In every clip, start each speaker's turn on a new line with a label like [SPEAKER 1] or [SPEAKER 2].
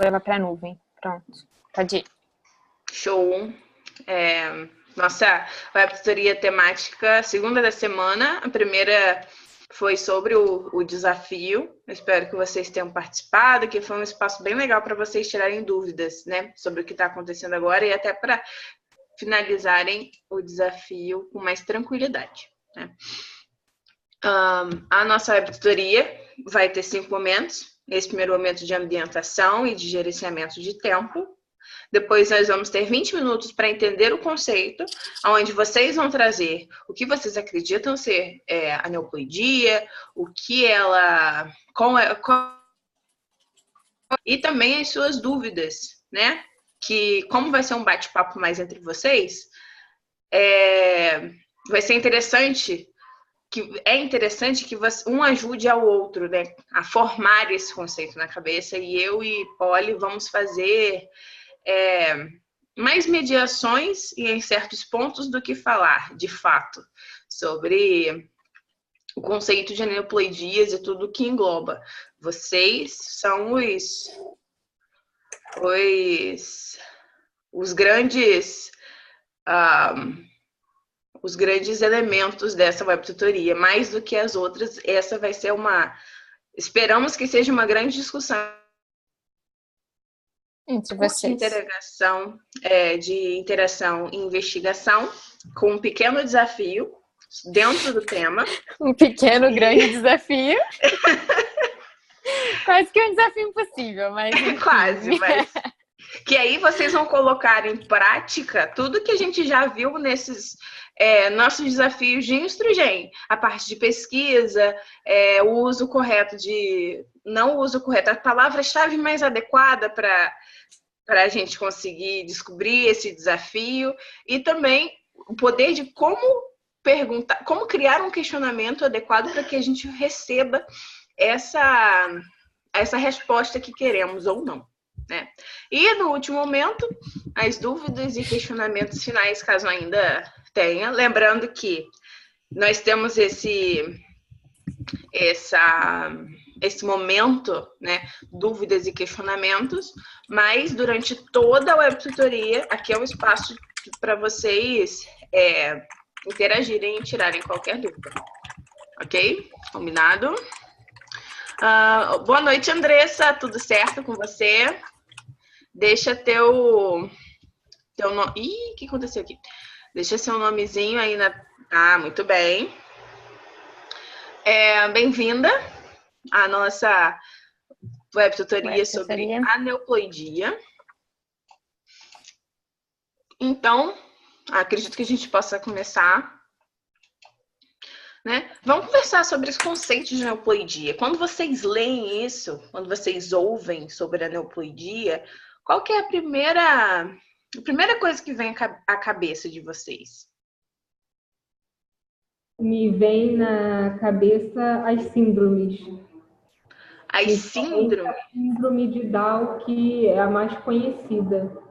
[SPEAKER 1] Leva para a nuvem. Pronto. Pode ir.
[SPEAKER 2] Show. Nossa web tutoria temática, segunda da semana. A primeira foi sobre o desafio. Eu espero que vocês tenham participado, que foi um espaço bem legal para vocês tirarem dúvidas, né, sobre o que está acontecendo agora e até para finalizarem o desafio com mais tranquilidade, né? A nossa web tutoria vai ter 5 momentos. Esse primeiro momento de ambientação e de gerenciamento de tempo. Depois nós vamos ter 20 minutos para entender o conceito, onde vocês vão trazer o que vocês acreditam ser a neoploidia, o que ela... e também as suas dúvidas, né? Que como vai ser um bate-papo mais entre vocês, vai ser interessante que um ajude ao outro, né, a formar esse conceito na cabeça, e eu e Polly vamos fazer mais mediações e em certos pontos do que falar, de fato, sobre o conceito de aneuploidias e tudo que engloba. Vocês são os grandes elementos dessa web tutoria, mais do que as outras. Essa vai ser esperamos que seja uma grande discussão
[SPEAKER 1] entre vocês.
[SPEAKER 2] De interação e investigação, com um pequeno desafio dentro do tema.
[SPEAKER 1] Um pequeno, grande desafio. Quase que um desafio impossível, mas...
[SPEAKER 2] Quase, mas... Que aí vocês vão colocar em prática tudo que a gente já viu nesses nossos desafios de Instrugen. A parte de pesquisa, o uso correto não o uso correto, a palavra-chave mais adequada para a gente conseguir descobrir esse desafio. E também o poder de como criar um questionamento adequado para que a gente receba essa resposta que queremos ou não, né? E no último momento, as dúvidas e questionamentos finais, caso ainda tenha. Lembrando que nós temos esse momento, né, dúvidas e questionamentos, mas durante toda a web tutoria, aqui é um espaço para vocês interagirem e tirarem qualquer dúvida. Ok? Combinado? Boa noite, Andressa. Tudo certo com você? Deixa teu nome... Ih, o que aconteceu aqui? Deixa seu nomezinho aí na... muito bem. Bem-vinda à nossa web tutoria sobre aneuploidia. Então, acredito que a gente possa começar, né? Vamos conversar sobre os conceitos de aneuploidia. Quando vocês leem isso, quando vocês ouvem sobre aneuploidia, qual que é a primeira coisa que vem à cabeça de vocês?
[SPEAKER 3] Me vem na cabeça as síndromes.
[SPEAKER 2] As síndromes?
[SPEAKER 3] A síndrome de Down, que é a mais conhecida.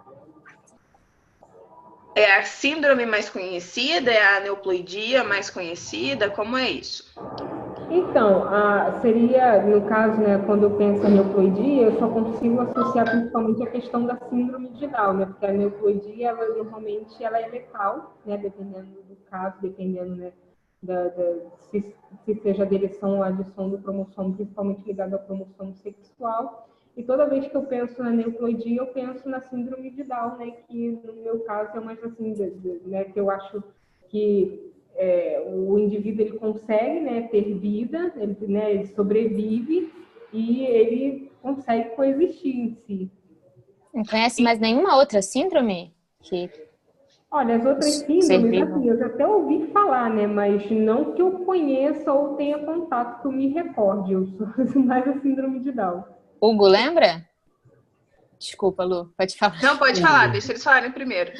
[SPEAKER 2] É a síndrome mais conhecida? É a aneuploidia mais conhecida? Como é isso?
[SPEAKER 3] Então, seria, no caso, né, quando eu penso em aneuploidia, eu só consigo associar principalmente a questão da síndrome de Down, né, porque a aneuploidia, normalmente, ela é letal, né, dependendo do caso, dependendo, né, se seja aderição ou adição do cromossomo, principalmente ligado ao cromossomo sexual. E toda vez que eu penso na aneuploidia, eu penso na síndrome de Down, né, que no meu caso é mais assim, né, que eu acho que o indivíduo ele consegue, né, ter vida, ele sobrevive e ele consegue coexistir em si.
[SPEAKER 1] Não conhece mais nenhuma outra síndrome?
[SPEAKER 3] Olha, as outras síndromes, assim, eu já até ouvi falar, né, mas não que eu conheça ou tenha contato que eu me recorde, eu sou mais a síndrome de Down.
[SPEAKER 1] Hugo, lembra? Desculpa, Lu, pode falar.
[SPEAKER 2] Não, pode falar, deixa eles falarem primeiro.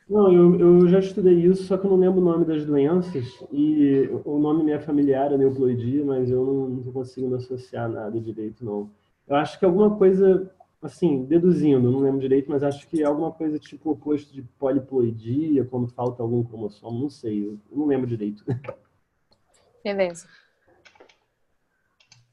[SPEAKER 4] Não, eu já estudei isso, só que eu não lembro o nome das doenças, e o nome me é familiar, aneuploidia, mas eu não consigo associar nada direito, não. Eu acho que alguma coisa, assim, deduzindo, não lembro direito, mas acho que é alguma coisa tipo oposto de poliploidia, quando falta algum cromossomo, não sei, eu não lembro direito.
[SPEAKER 1] Beleza.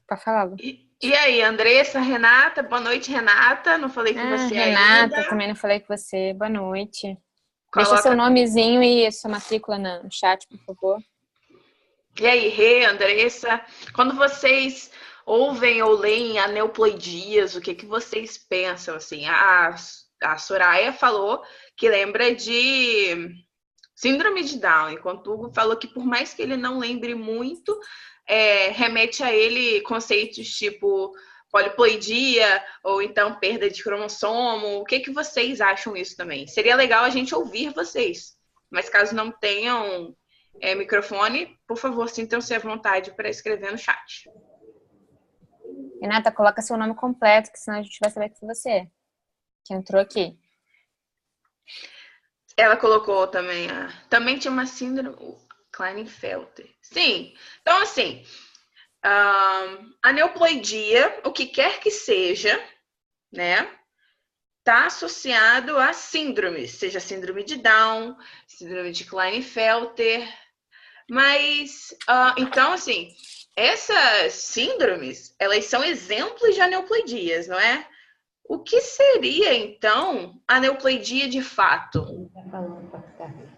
[SPEAKER 1] Pode falar, Lu.
[SPEAKER 2] E aí, Andressa, Renata? Boa noite, Renata. Não falei com você
[SPEAKER 1] Renata,
[SPEAKER 2] ainda.
[SPEAKER 1] também não falei com você. Boa noite. Deixa
[SPEAKER 2] Coloca...
[SPEAKER 1] seu nomezinho e sua matrícula no chat, por favor.
[SPEAKER 2] E aí, Rê, Andressa, quando vocês ouvem ou leem aneuploidias, o que vocês pensam? Assim, a Soraya falou que lembra de síndrome de Down, enquanto o Hugo falou que por mais que ele não lembre muito, remete a ele conceitos tipo poliploidia ou então perda de cromossomo. O que vocês acham isso também? Seria legal a gente ouvir vocês, mas caso não tenham microfone, por favor, sintam-se à vontade para escrever no chat.
[SPEAKER 1] Renata, coloca seu nome completo, que senão a gente vai saber que foi você que entrou aqui.
[SPEAKER 2] Ela colocou também, também tinha uma síndrome, Klinefelter. Sim, então assim, aneuploidia, o que quer que seja, né, está associado a síndromes, seja síndrome de Down, síndrome de Klinefelter, mas, então, assim, essas síndromes, elas são exemplos de aneuploidias, não é? O que seria, então, aneuploidia de fato?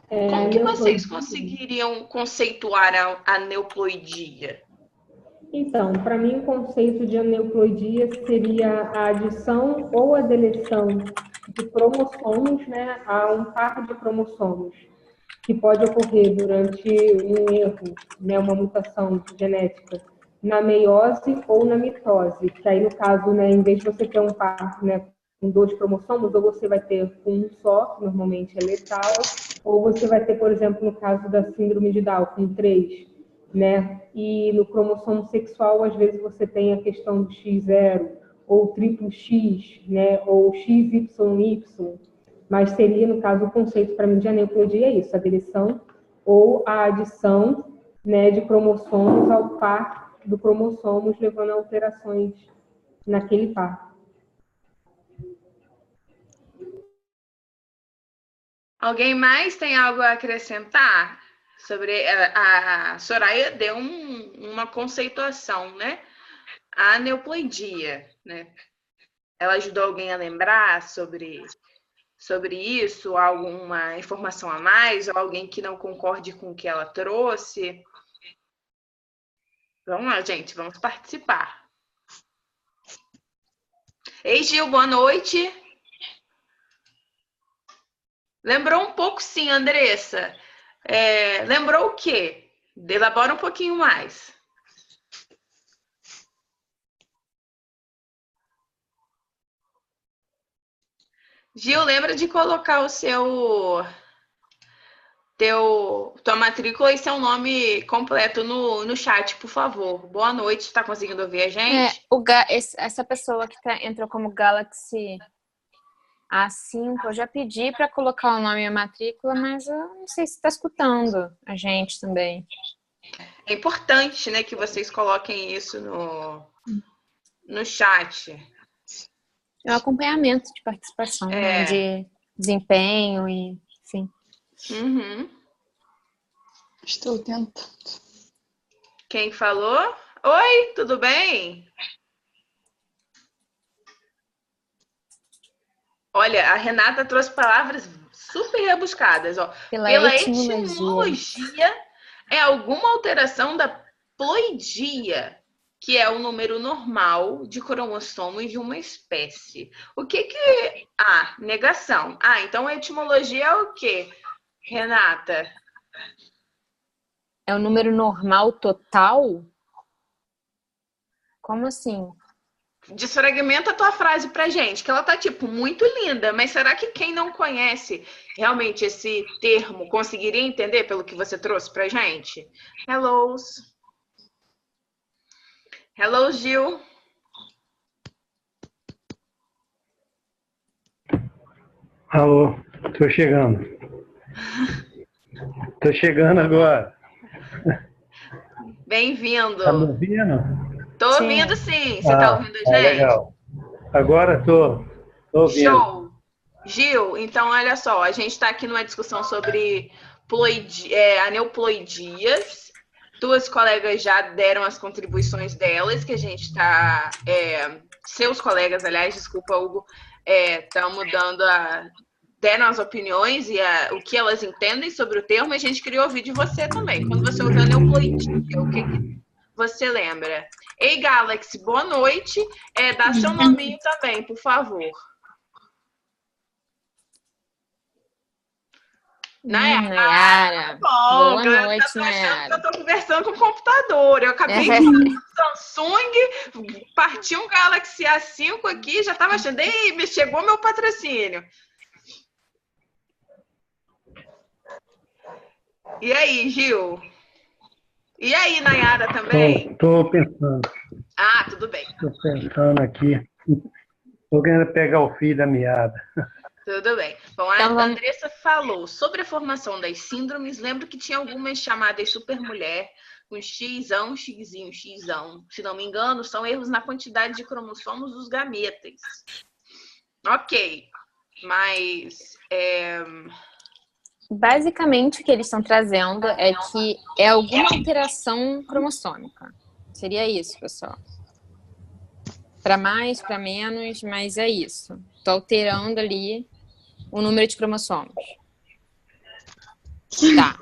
[SPEAKER 2] Como que vocês conseguiriam conceituar a aneuploidia?
[SPEAKER 3] Então, para mim, o conceito de aneuploidia seria a adição ou a deleção de cromossomos, né, a um par de cromossomos, que pode ocorrer durante um erro, né, uma mutação genética, na meiose ou na mitose, que aí, no caso, né, em vez de você ter um par, né, com 2 cromossomos, ou você vai ter um só, que normalmente é letal, ou você vai ter, por exemplo, no caso da síndrome de Down, com 3, né? E no cromossomo sexual, às vezes, você tem a questão do X0, ou triplo X, né? Ou XYY, mas seria, no caso, o conceito para mim de aneuploidia é isso, a deleção ou a adição, né, de cromossomos ao par do cromossomos, levando a alterações naquele par.
[SPEAKER 2] Alguém mais tem algo a acrescentar? Sobre a Soraya deu uma conceituação, né? A aneuploidia, né? Ela ajudou alguém a lembrar sobre isso, alguma informação a mais, ou alguém que não concorde com o que ela trouxe? Vamos lá, gente, vamos participar. Ei, Gil, boa noite. Lembrou um pouco, sim, Andressa. Lembrou o quê? Elabora um pouquinho mais. Gil, lembra de colocar tua matrícula e seu nome completo no chat, por favor. Boa noite, está conseguindo ouvir a gente?
[SPEAKER 1] Essa pessoa que entrou como Galaxy A5, eu já pedi para colocar o nome e a matrícula, mas eu não sei se está escutando a gente também.
[SPEAKER 2] É importante, né, que vocês coloquem isso no chat.
[SPEAKER 1] É um acompanhamento de participação, né, de desempenho e enfim.
[SPEAKER 2] Uhum.
[SPEAKER 5] Estou tentando.
[SPEAKER 2] Quem falou? Oi, tudo bem? Olha, a Renata trouxe palavras super rebuscadas. Ó. Pela etimologia, é alguma alteração da ploidia, que é o número normal de cromossomos de uma espécie. O que? Negação. Então a etimologia é o quê, Renata?
[SPEAKER 1] É o número normal total? Como assim?
[SPEAKER 2] Desfragmenta a tua frase pra gente, que ela tá, tipo, muito linda, mas será que quem não conhece realmente esse termo conseguiria entender pelo que você trouxe pra gente? Hello, Gil.
[SPEAKER 6] Alô, tô chegando. Tô chegando agora.
[SPEAKER 2] Bem-vindo.
[SPEAKER 6] Tá me ouvindo?
[SPEAKER 2] Tô ouvindo, sim. Você tá ouvindo a gente?
[SPEAKER 6] Legal. Agora tô ouvindo.
[SPEAKER 2] Show. Gil, então olha só, a gente está aqui numa discussão sobre aneuploidias Tuas colegas já deram as contribuições delas, que a gente está... seus colegas, aliás, desculpa, Hugo, estamos deram as opiniões e o que elas entendem sobre o termo, e a gente criou o vídeo de você também. Quando você ouviu a neoploidia, o que você lembra? Ei, Galaxy, boa noite. Dá seu nominho também, por favor.
[SPEAKER 1] Nayara.
[SPEAKER 2] Bom,
[SPEAKER 1] Boa noite,
[SPEAKER 2] tá achando
[SPEAKER 1] Nayara.
[SPEAKER 2] que eu tô conversando com o computador. Eu acabei de falar do Samsung, parti um Galaxy A5 aqui, já tava achando, ei, chegou meu patrocínio. E aí, Gil? E aí, Nayara também?
[SPEAKER 6] Tô pensando.
[SPEAKER 2] Ah, tudo bem.
[SPEAKER 6] Tô pensando aqui. Tô querendo pegar o fio da meada.
[SPEAKER 2] Tudo bem. Bom, a
[SPEAKER 1] Então, vamos...
[SPEAKER 2] Andressa falou sobre a formação das síndromes. Lembro que tinha algumas chamadas supermulher, com xão, xzinho, xão. Se não me engano, são erros na quantidade de cromossomos dos gametas. Ok, mas...
[SPEAKER 1] Basicamente, o que eles estão trazendo é que é alguma alteração cromossômica. Seria isso, pessoal. Para mais, para menos, mas é isso. Estou alterando ali o número de cromossomos. Tá.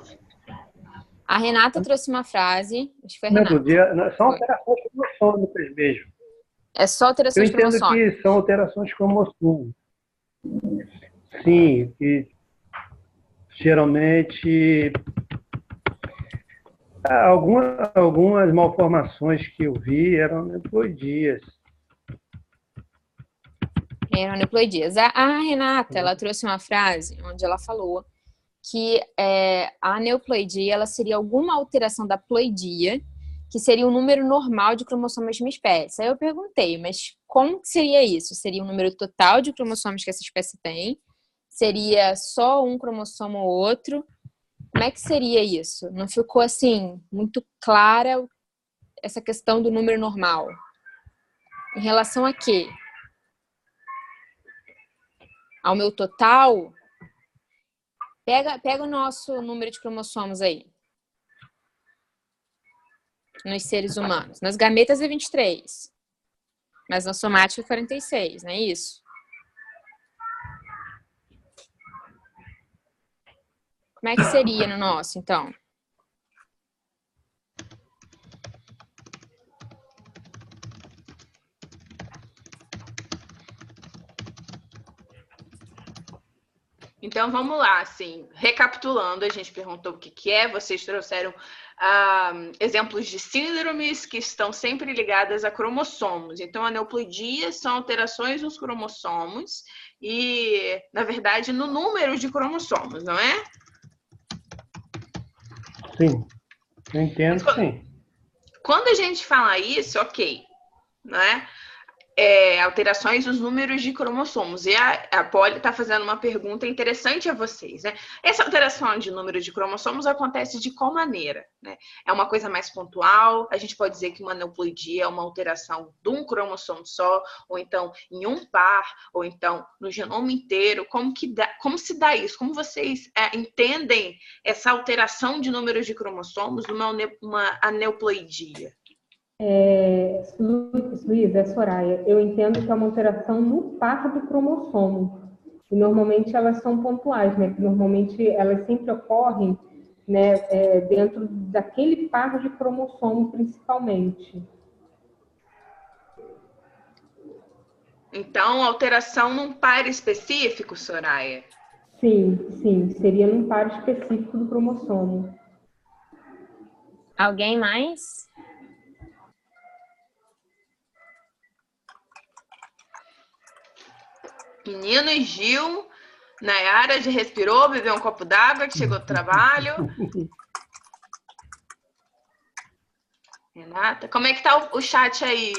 [SPEAKER 1] A Renata trouxe uma frase. Acho que foi a Renata.
[SPEAKER 6] São alterações cromossômicas mesmo.
[SPEAKER 1] É só
[SPEAKER 6] Eu
[SPEAKER 1] alterações
[SPEAKER 6] entendo
[SPEAKER 1] cromossômicas.
[SPEAKER 6] que são alterações cromossômicas. Sim, que geralmente algumas malformações que eu vi eram aneuploidias.
[SPEAKER 1] Eram aneuploidias. A Renata, ela trouxe uma frase onde ela falou que a aneuploidia ela seria alguma alteração da ploidia, que seria o número normal de cromossomos de uma espécie. Aí eu perguntei, mas como que seria isso? Seria o número total de cromossomos que essa espécie tem? Seria só um cromossomo ou outro? Como é que seria isso? Não ficou, assim, muito clara essa questão do número normal. Em relação a quê? Ao meu total? Pega o nosso número de cromossomos aí. Nos seres humanos. Nas gametas é 23. Mas na somática é 46, não é isso? Como é que seria no nosso, então?
[SPEAKER 2] Então, vamos lá, assim, recapitulando, a gente perguntou o que é, vocês trouxeram exemplos de síndromes que estão sempre ligadas a cromossomos. Então, a aneuploidia são alterações nos cromossomos e, na verdade, no número de cromossomos, não é?
[SPEAKER 6] Sim, eu entendo, sim.
[SPEAKER 2] Quando a gente fala isso, ok, não é? Alterações nos números de cromossomos. E a Polly está fazendo uma pergunta interessante a vocês, né? Essa alteração de número de cromossomos acontece de qual maneira? Né? É uma coisa mais pontual? A gente pode dizer que uma aneuploidia é uma alteração de um cromossomo só, ou então em um par, ou então no genoma inteiro. Como se dá isso? Como vocês entendem essa alteração de números de cromossomos numa aneuploidia?
[SPEAKER 3] Luiz, é Soraya. Eu entendo que é uma alteração no par do cromossomo. E normalmente elas são pontuais, né? Normalmente elas sempre ocorrem, né, dentro daquele par de cromossomo, principalmente.
[SPEAKER 2] Então, alteração num par específico, Soraya?
[SPEAKER 3] Sim, seria num par específico do cromossomo.
[SPEAKER 1] Alguém mais?
[SPEAKER 2] Menino e Gil, Nayara já respirou, bebeu um copo d'água que chegou do trabalho. Renata, como é que tá o chat aí?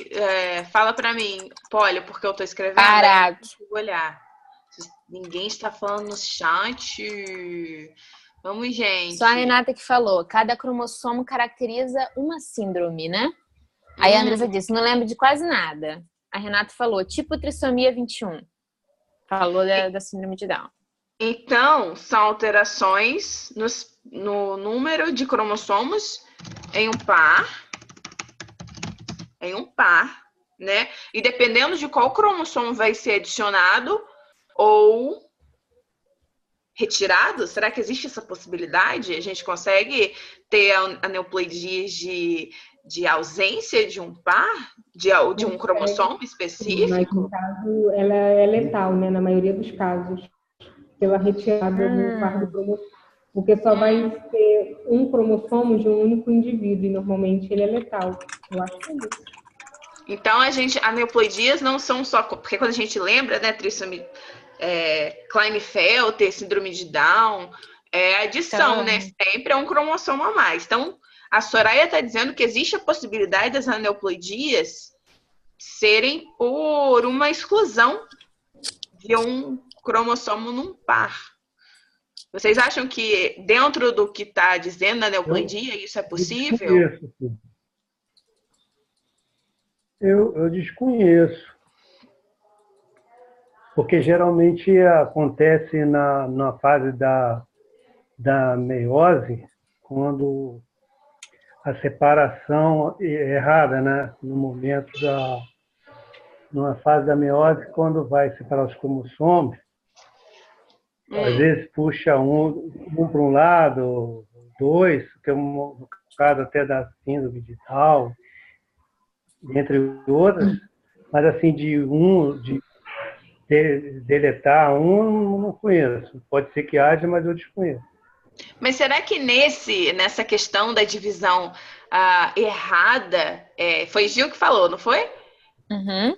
[SPEAKER 2] Fala pra mim, Polly, porque eu tô escrevendo.
[SPEAKER 1] Parado.
[SPEAKER 2] Vou olhar. Ninguém está falando no chat. Vamos, gente.
[SPEAKER 1] Só a Renata que falou. Cada cromossomo caracteriza uma síndrome, né? Aí a Andressa disse, não lembro de quase nada. A Renata falou, tipo trissomia 21. Falou da síndrome de Down.
[SPEAKER 2] Então, são alterações no número de cromossomos em um par, né? E dependendo de qual cromossomo vai ser adicionado ou retirado, será que existe essa possibilidade? A gente consegue ter aneuploidias de ausência de um par, de um cromossomo específico?
[SPEAKER 3] Mas, no caso, ela é letal, né? Na maioria dos casos, pela retirada do par do cromossomo. Porque só vai ter um cromossomo de um único indivíduo, e normalmente ele é letal. Eu acho que é isso.
[SPEAKER 2] Então, aneuploidias não são só... Porque quando a gente lembra, né, trissomia, Klinefelter, síndrome de Down, adição, né? Sempre é um cromossomo a mais. Então, a Soraya está dizendo que existe a possibilidade das aneuploidias serem por uma exclusão de um cromossomo num par. Vocês acham que dentro do que está dizendo a aneuploidia, isso é possível?
[SPEAKER 6] Eu desconheço. Porque geralmente acontece na fase da meiose, quando a separação é errada, né? No momento numa fase da meiose, quando vai separar os cromossomos, às vezes puxa um para um lado, dois, que é no caso até da síndrome de Down, entre outras, mas assim, de deletar não conheço. Pode ser que haja, mas eu desconheço.
[SPEAKER 2] Mas será que nessa questão da divisão errada, foi Gil que falou, não foi?
[SPEAKER 1] Uhum.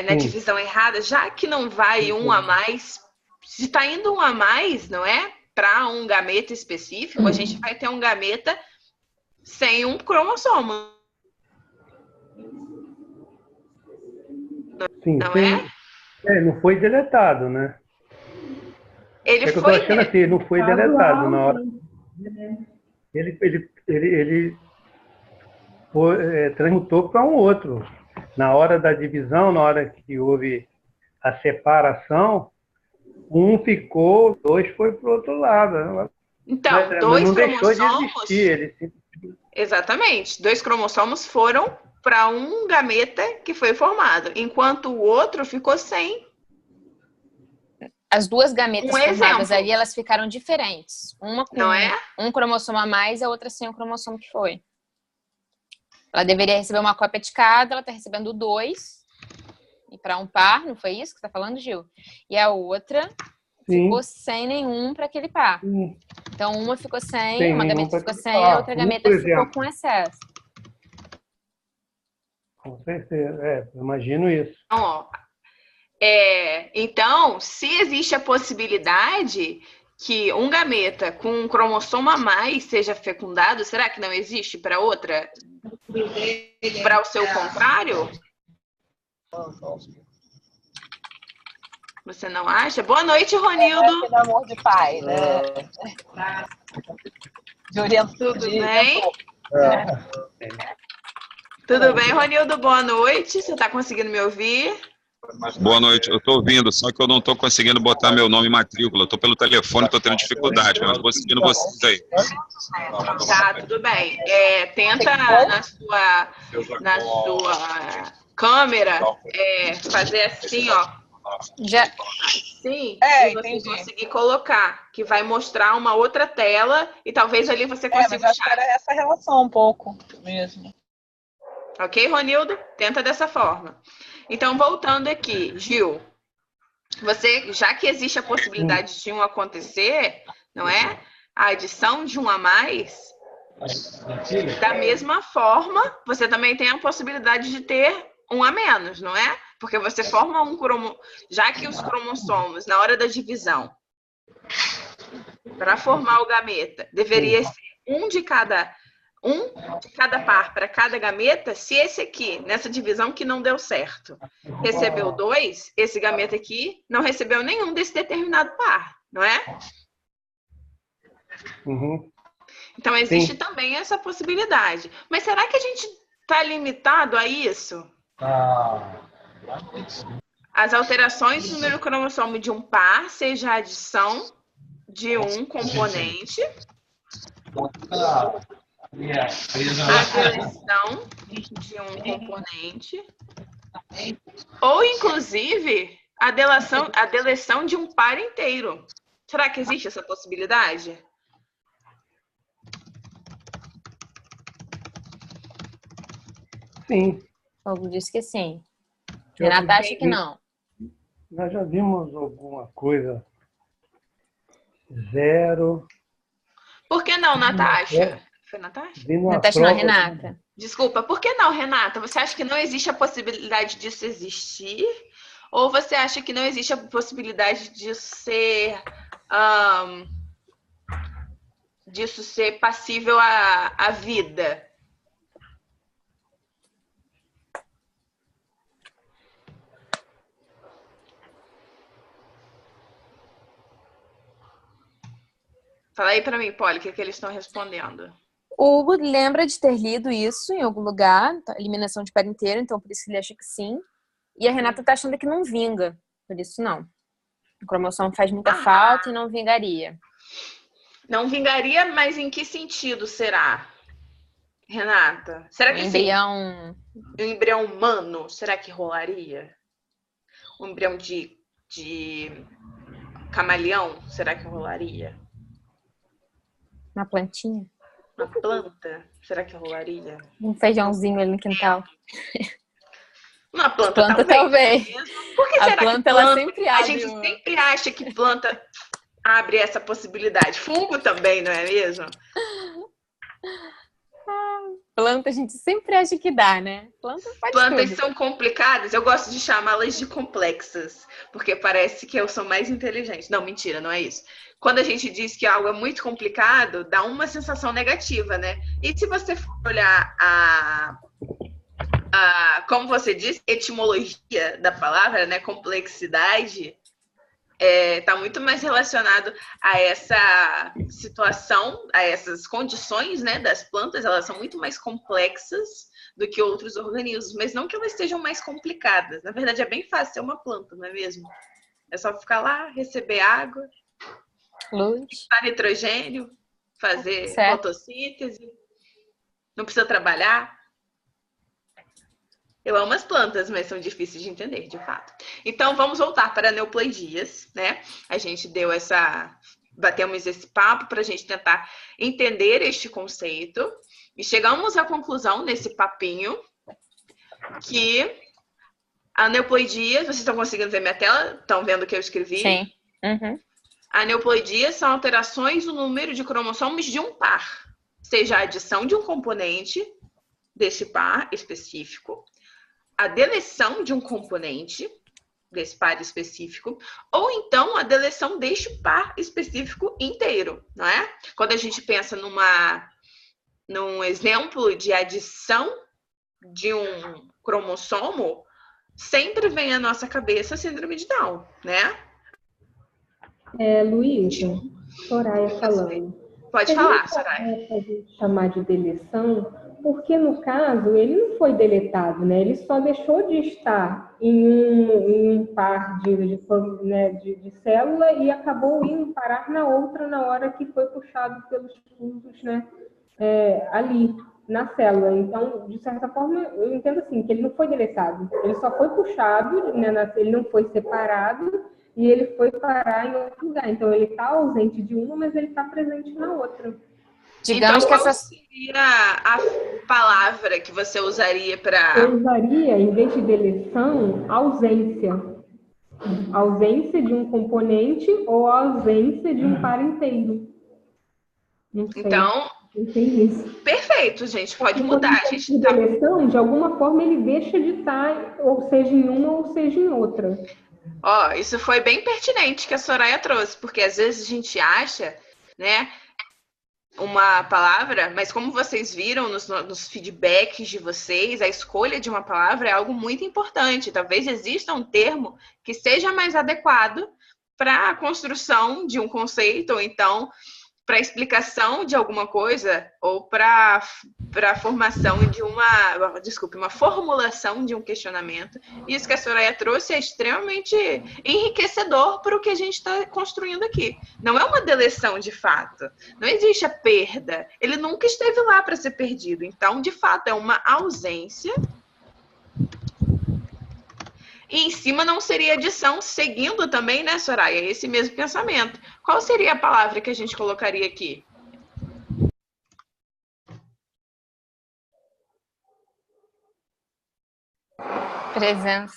[SPEAKER 2] Na divisão errada, já que não vai um a mais, se está indo um a mais, não é? Para um gameta específico, a gente vai ter um gameta sem um cromossomo.
[SPEAKER 6] Sim,
[SPEAKER 2] não
[SPEAKER 6] sim. Não foi deletado, né?
[SPEAKER 2] Ele
[SPEAKER 6] que eu
[SPEAKER 2] foi
[SPEAKER 6] tô achando assim, não foi deletado na hora. Ele transmutou para um outro. Na hora da divisão, na hora que houve a separação, um ficou, dois foi para o outro lado.
[SPEAKER 2] Então,
[SPEAKER 6] mas
[SPEAKER 2] dois
[SPEAKER 6] não
[SPEAKER 2] cromossomos...
[SPEAKER 6] deixou de existir.
[SPEAKER 2] Exatamente. 2 cromossomos foram para um gameta que foi formado, enquanto o outro ficou sem.
[SPEAKER 1] As duas gametas formadas ali, elas ficaram diferentes. Uma com um cromossomo a mais, a outra sem o cromossomo que foi. Ela deveria receber uma cópia de cada, ela está recebendo 2. E para um par, não foi isso que você está falando, Gil? E a outra ficou sem nenhum para aquele par.
[SPEAKER 6] Sim.
[SPEAKER 1] Então, uma ficou sem, uma gameta ficou sem, a outra gameta ficou com excesso.
[SPEAKER 6] Com certeza, eu imagino isso.
[SPEAKER 2] Então, se existe a possibilidade que um gameta com um cromossomo a mais seja fecundado, será que não existe para outra? Para o seu contrário? Você não acha? Boa noite, Ronildo.
[SPEAKER 7] Pelo amor de pai, né?
[SPEAKER 2] Tudo bem? Tudo bem, Ronildo? Boa noite. Você está conseguindo me ouvir?
[SPEAKER 8] Boa noite. Eu estou ouvindo, só que eu não estou conseguindo botar meu nome em matrícula. Estou pelo telefone, estou tendo dificuldade, mas vou seguindo vocês aí.
[SPEAKER 2] Tá, tudo bem. Tenta na sua câmera fazer assim, ó. Assim, e você conseguir colocar, que vai mostrar uma outra tela e talvez ali você consiga
[SPEAKER 7] achar. Era essa relação um pouco mesmo.
[SPEAKER 2] Ok, Ronildo? Tenta dessa forma. Então, voltando aqui, Gil, já que existe a possibilidade de um acontecer, não é? A adição de um a mais, da mesma forma, você também tem a possibilidade de ter um a menos, não é? Porque você forma um cromossomo, já que os cromossomos, na hora da divisão, para formar o gameta, deveria ser um de cada par para cada gameta. Se esse aqui, nessa divisão que não deu certo, recebeu 2, esse gameta aqui não recebeu nenhum desse determinado par, não é?
[SPEAKER 6] Uhum.
[SPEAKER 2] Então, existe também essa possibilidade. Mas será que a gente está limitado a isso? As alterações do número cromossomo de um par, seja a adição de um componente, a deleção de um componente, ou inclusive a deleção de um par inteiro. Será que existe essa possibilidade?
[SPEAKER 6] Sim.
[SPEAKER 1] Fogo disse que sim.
[SPEAKER 6] Eu
[SPEAKER 1] Renata acha
[SPEAKER 6] vi-
[SPEAKER 1] que não.
[SPEAKER 6] Nós já vimos alguma coisa. 0.
[SPEAKER 2] Por que não, Natasha? Foi Natasha?
[SPEAKER 6] Vi numa
[SPEAKER 1] Natasha não,
[SPEAKER 6] prova-
[SPEAKER 1] Renata.
[SPEAKER 2] Desculpa, por que não, Renata? Você acha que não existe a possibilidade disso existir? Ou você acha que não existe a possibilidade disso ser passível à vida? Fala aí pra mim, Polly, o que eles estão respondendo?
[SPEAKER 1] O Hugo lembra de ter lido isso em algum lugar, eliminação de par inteiro, então por isso ele acha que sim. E a Renata tá achando que não vinga, por isso não. O cromossomo faz muita falta e não vingaria.
[SPEAKER 2] Não vingaria, mas em que sentido será, Renata? Será que
[SPEAKER 1] Embrião...
[SPEAKER 2] um embrião humano, será que rolaria? Um embrião de camaleão, será que rolaria?
[SPEAKER 1] Uma plantinha?
[SPEAKER 2] Uma planta, será que rolaria?
[SPEAKER 1] Um feijãozinho ali no quintal.
[SPEAKER 2] Uma planta,
[SPEAKER 1] Planta talvez.
[SPEAKER 2] Por que
[SPEAKER 1] A
[SPEAKER 2] será
[SPEAKER 1] planta,
[SPEAKER 2] que
[SPEAKER 1] ela sempre
[SPEAKER 2] a
[SPEAKER 1] abre.
[SPEAKER 2] gente sempre acha que planta abre essa possibilidade. Fungo também, não é mesmo?
[SPEAKER 1] Planta a gente sempre acha que dá, né? Planta faz
[SPEAKER 2] Plantas
[SPEAKER 1] tudo.
[SPEAKER 2] são complicadas, eu gosto de chamá-las de complexas, porque parece que eu sou mais inteligente. Não, mentira, não é isso. Quando a gente diz que algo é muito complicado, dá uma sensação negativa, né? E se você for olhar como você disse, etimologia da palavra, né? Complexidade, está muito mais relacionado a essa situação, a essas condições, né, das plantas. Elas são muito mais complexas do que outros organismos, mas não que elas sejam mais complicadas. Na verdade, é bem fácil ser uma planta, não é mesmo? É só ficar lá, receber água,
[SPEAKER 1] Luz.
[SPEAKER 2] fixar nitrogênio, fazer
[SPEAKER 1] Certo.
[SPEAKER 2] fotossíntese, não precisa trabalhar. Eu amo as plantas, mas são difíceis de entender, de fato. Então, vamos voltar para neoploidias, né? A gente batemos esse papo para a gente tentar entender este conceito e chegamos à conclusão nesse papinho que a neoploidia, vocês estão conseguindo ver minha tela? Estão vendo o que eu escrevi?
[SPEAKER 1] Sim. Uhum.
[SPEAKER 2] A neoploidia são alterações no número de cromossomos de um par, seja a adição de um componente desse par específico, a deleção de um componente desse par específico, ou então a deleção deste par específico inteiro, não é? Quando a gente pensa num exemplo de adição de um cromossomo, sempre vem à nossa cabeça a síndrome de Down, né?
[SPEAKER 3] Luísa, Soraya falando.
[SPEAKER 2] Pode falar, Soraya.
[SPEAKER 3] Pode chamar de deleção, porque no caso ele não foi deletado, né? Ele só deixou de estar em um par de célula e acabou indo parar na outra na hora que foi puxado pelos fusos, né? Ali na célula. Então, de certa forma, eu entendo assim que ele não foi deletado, ele só foi puxado, né? Ele não foi separado e ele foi parar em outro lugar. Então, ele está ausente de uma, mas ele está presente na outra.
[SPEAKER 1] Digamos
[SPEAKER 2] então,
[SPEAKER 1] que
[SPEAKER 2] qual seria a palavra que você usaria para...
[SPEAKER 3] Eu usaria, em vez de deleção, ausência. Ausência de um componente ou ausência de um par inteiro. Não sei.
[SPEAKER 2] Então,
[SPEAKER 3] isso.
[SPEAKER 2] Perfeito, gente. Pode mudar. A gente
[SPEAKER 3] tá... deleção, de alguma forma, ele deixa de estar, ou seja em uma ou seja em outra.
[SPEAKER 2] Ó, isso foi bem pertinente que a Soraya trouxe, porque às vezes a gente acha, né, uma palavra, mas como vocês viram nos feedbacks de vocês, a escolha de uma palavra é algo muito importante. Talvez exista um termo que seja mais adequado para a construção de um conceito, ou então para explicação de alguma coisa ou para formação de uma formulação de um questionamento. Isso que a Soraya trouxe é extremamente enriquecedor para o que a gente está construindo aqui. Não é uma deleção de fato, não existe a perda, ele nunca esteve lá para ser perdido. Então, de fato, é uma ausência. E em cima não seria adição, seguindo também, né, Soraya, esse mesmo pensamento. Qual seria a palavra que a gente colocaria aqui?
[SPEAKER 1] Presença.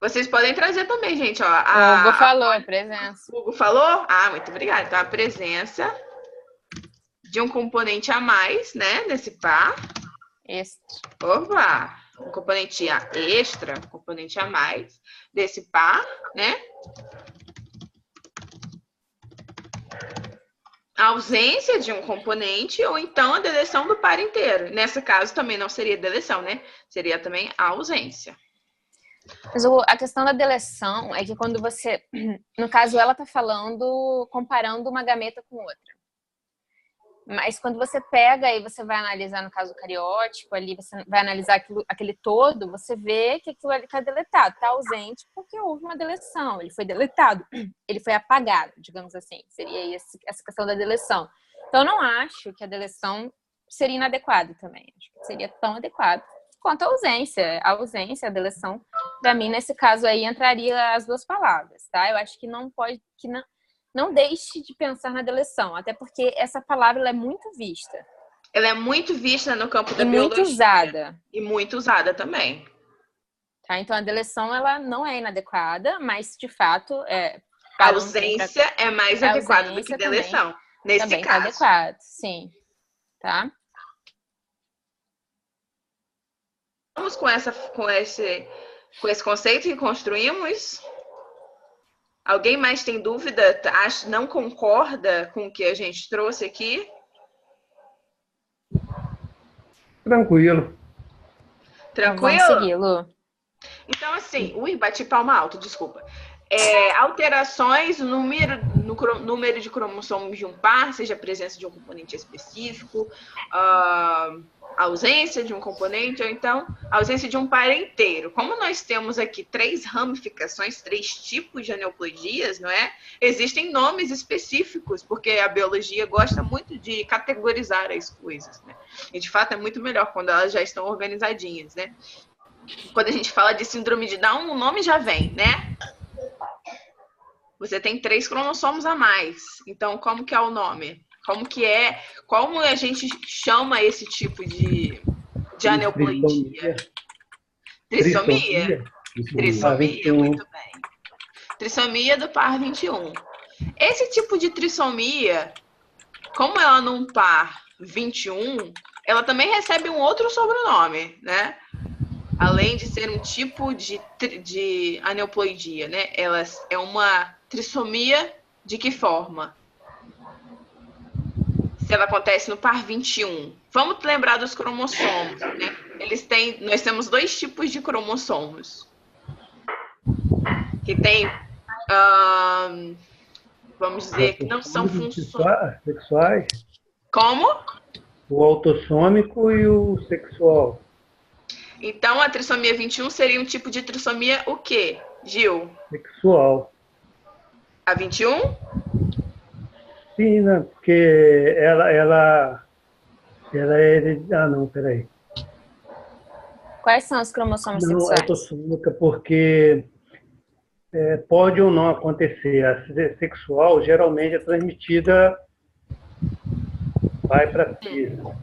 [SPEAKER 2] Vocês podem trazer também, gente. Ó,
[SPEAKER 1] O Hugo falou, presença.
[SPEAKER 2] O Hugo falou? Ah, muito obrigada. Então, a presença de um componente a mais, né, nesse par.
[SPEAKER 1] Extra.
[SPEAKER 2] Opa! Um componente extra, um componente a mais desse par, né? A ausência de um componente ou então a deleção do par inteiro. Nesse caso também não seria deleção, né? Seria também a ausência.
[SPEAKER 1] Mas a questão da deleção é que quando você... No caso, ela está falando, comparando uma gameta com outra. Mas quando você pega e você vai analisar, no caso cariótipo, ali você vai analisar aquele todo, você vê que aquilo ali está deletado, está ausente porque houve uma deleção, ele foi deletado, ele foi apagado, digamos assim. Seria essa questão da deleção. Então, eu não acho que a deleção seria inadequada também. Acho que seria tão adequado quanto a ausência. A ausência, a deleção, para mim, nesse caso aí, entraria as duas palavras, tá? Eu acho que não pode... Não deixe de pensar na deleção, até porque essa palavra ela é muito vista.
[SPEAKER 2] Ela é muito vista no campo da
[SPEAKER 1] biologia. E muito usada.
[SPEAKER 2] E muito usada também.
[SPEAKER 1] Tá? Então, a deleção ela não é inadequada, mas, de fato...
[SPEAKER 2] a ausência é mais adequada do que deleção. Nesse
[SPEAKER 1] também
[SPEAKER 2] caso.
[SPEAKER 1] Tá adequado, sim. Tá?
[SPEAKER 2] Vamos com esse conceito que construímos... Alguém mais tem dúvida? Não concorda com o que a gente trouxe aqui?
[SPEAKER 6] Tranquilo.
[SPEAKER 2] Tranquilo?
[SPEAKER 1] Vamos seguir, Lu.
[SPEAKER 2] Então, assim... Ui, bati palma alto, desculpa. Alterações no número de cromossomos de um par, seja a presença de um componente específico, a ausência de um componente, ou então a ausência de um par inteiro. Como nós temos aqui 3 ramificações, 3 tipos de aneuploidias, não é? Existem nomes específicos, porque a biologia gosta muito de categorizar as coisas, né? E, de fato, é muito melhor quando elas já estão organizadinhas, né? Quando a gente fala de síndrome de Down, o nome já vem, né? Você tem 3 cromossomos a mais. Então, como que é o nome? Como a gente chama esse tipo de aneuploidia? Trissomia? Trissomia, muito bem. Trissomia do par 21. Esse tipo de trissomia, como ela num par 21, ela também recebe um outro sobrenome, né? Além de ser um tipo de aneuploidia, né? Ela é uma trissomia de que forma? Se ela acontece no par 21. Vamos lembrar dos cromossomos, né? Nós temos 2 tipos de cromossomos. Que tem, vamos dizer, que não são funções
[SPEAKER 6] sexuais.
[SPEAKER 2] Como?
[SPEAKER 6] O autossômico e o sexual.
[SPEAKER 2] Então, a trissomia 21 seria um tipo de trissomia o quê, Gil?
[SPEAKER 6] Sexual.
[SPEAKER 2] A 21?
[SPEAKER 6] Sim, né? Porque ela é... Ah, não, peraí.
[SPEAKER 1] Quais são os cromossomos
[SPEAKER 6] não,
[SPEAKER 1] sexuais?
[SPEAKER 6] Não, autossômica, porque pode ou não acontecer. A sexual geralmente é transmitida, vai para filho.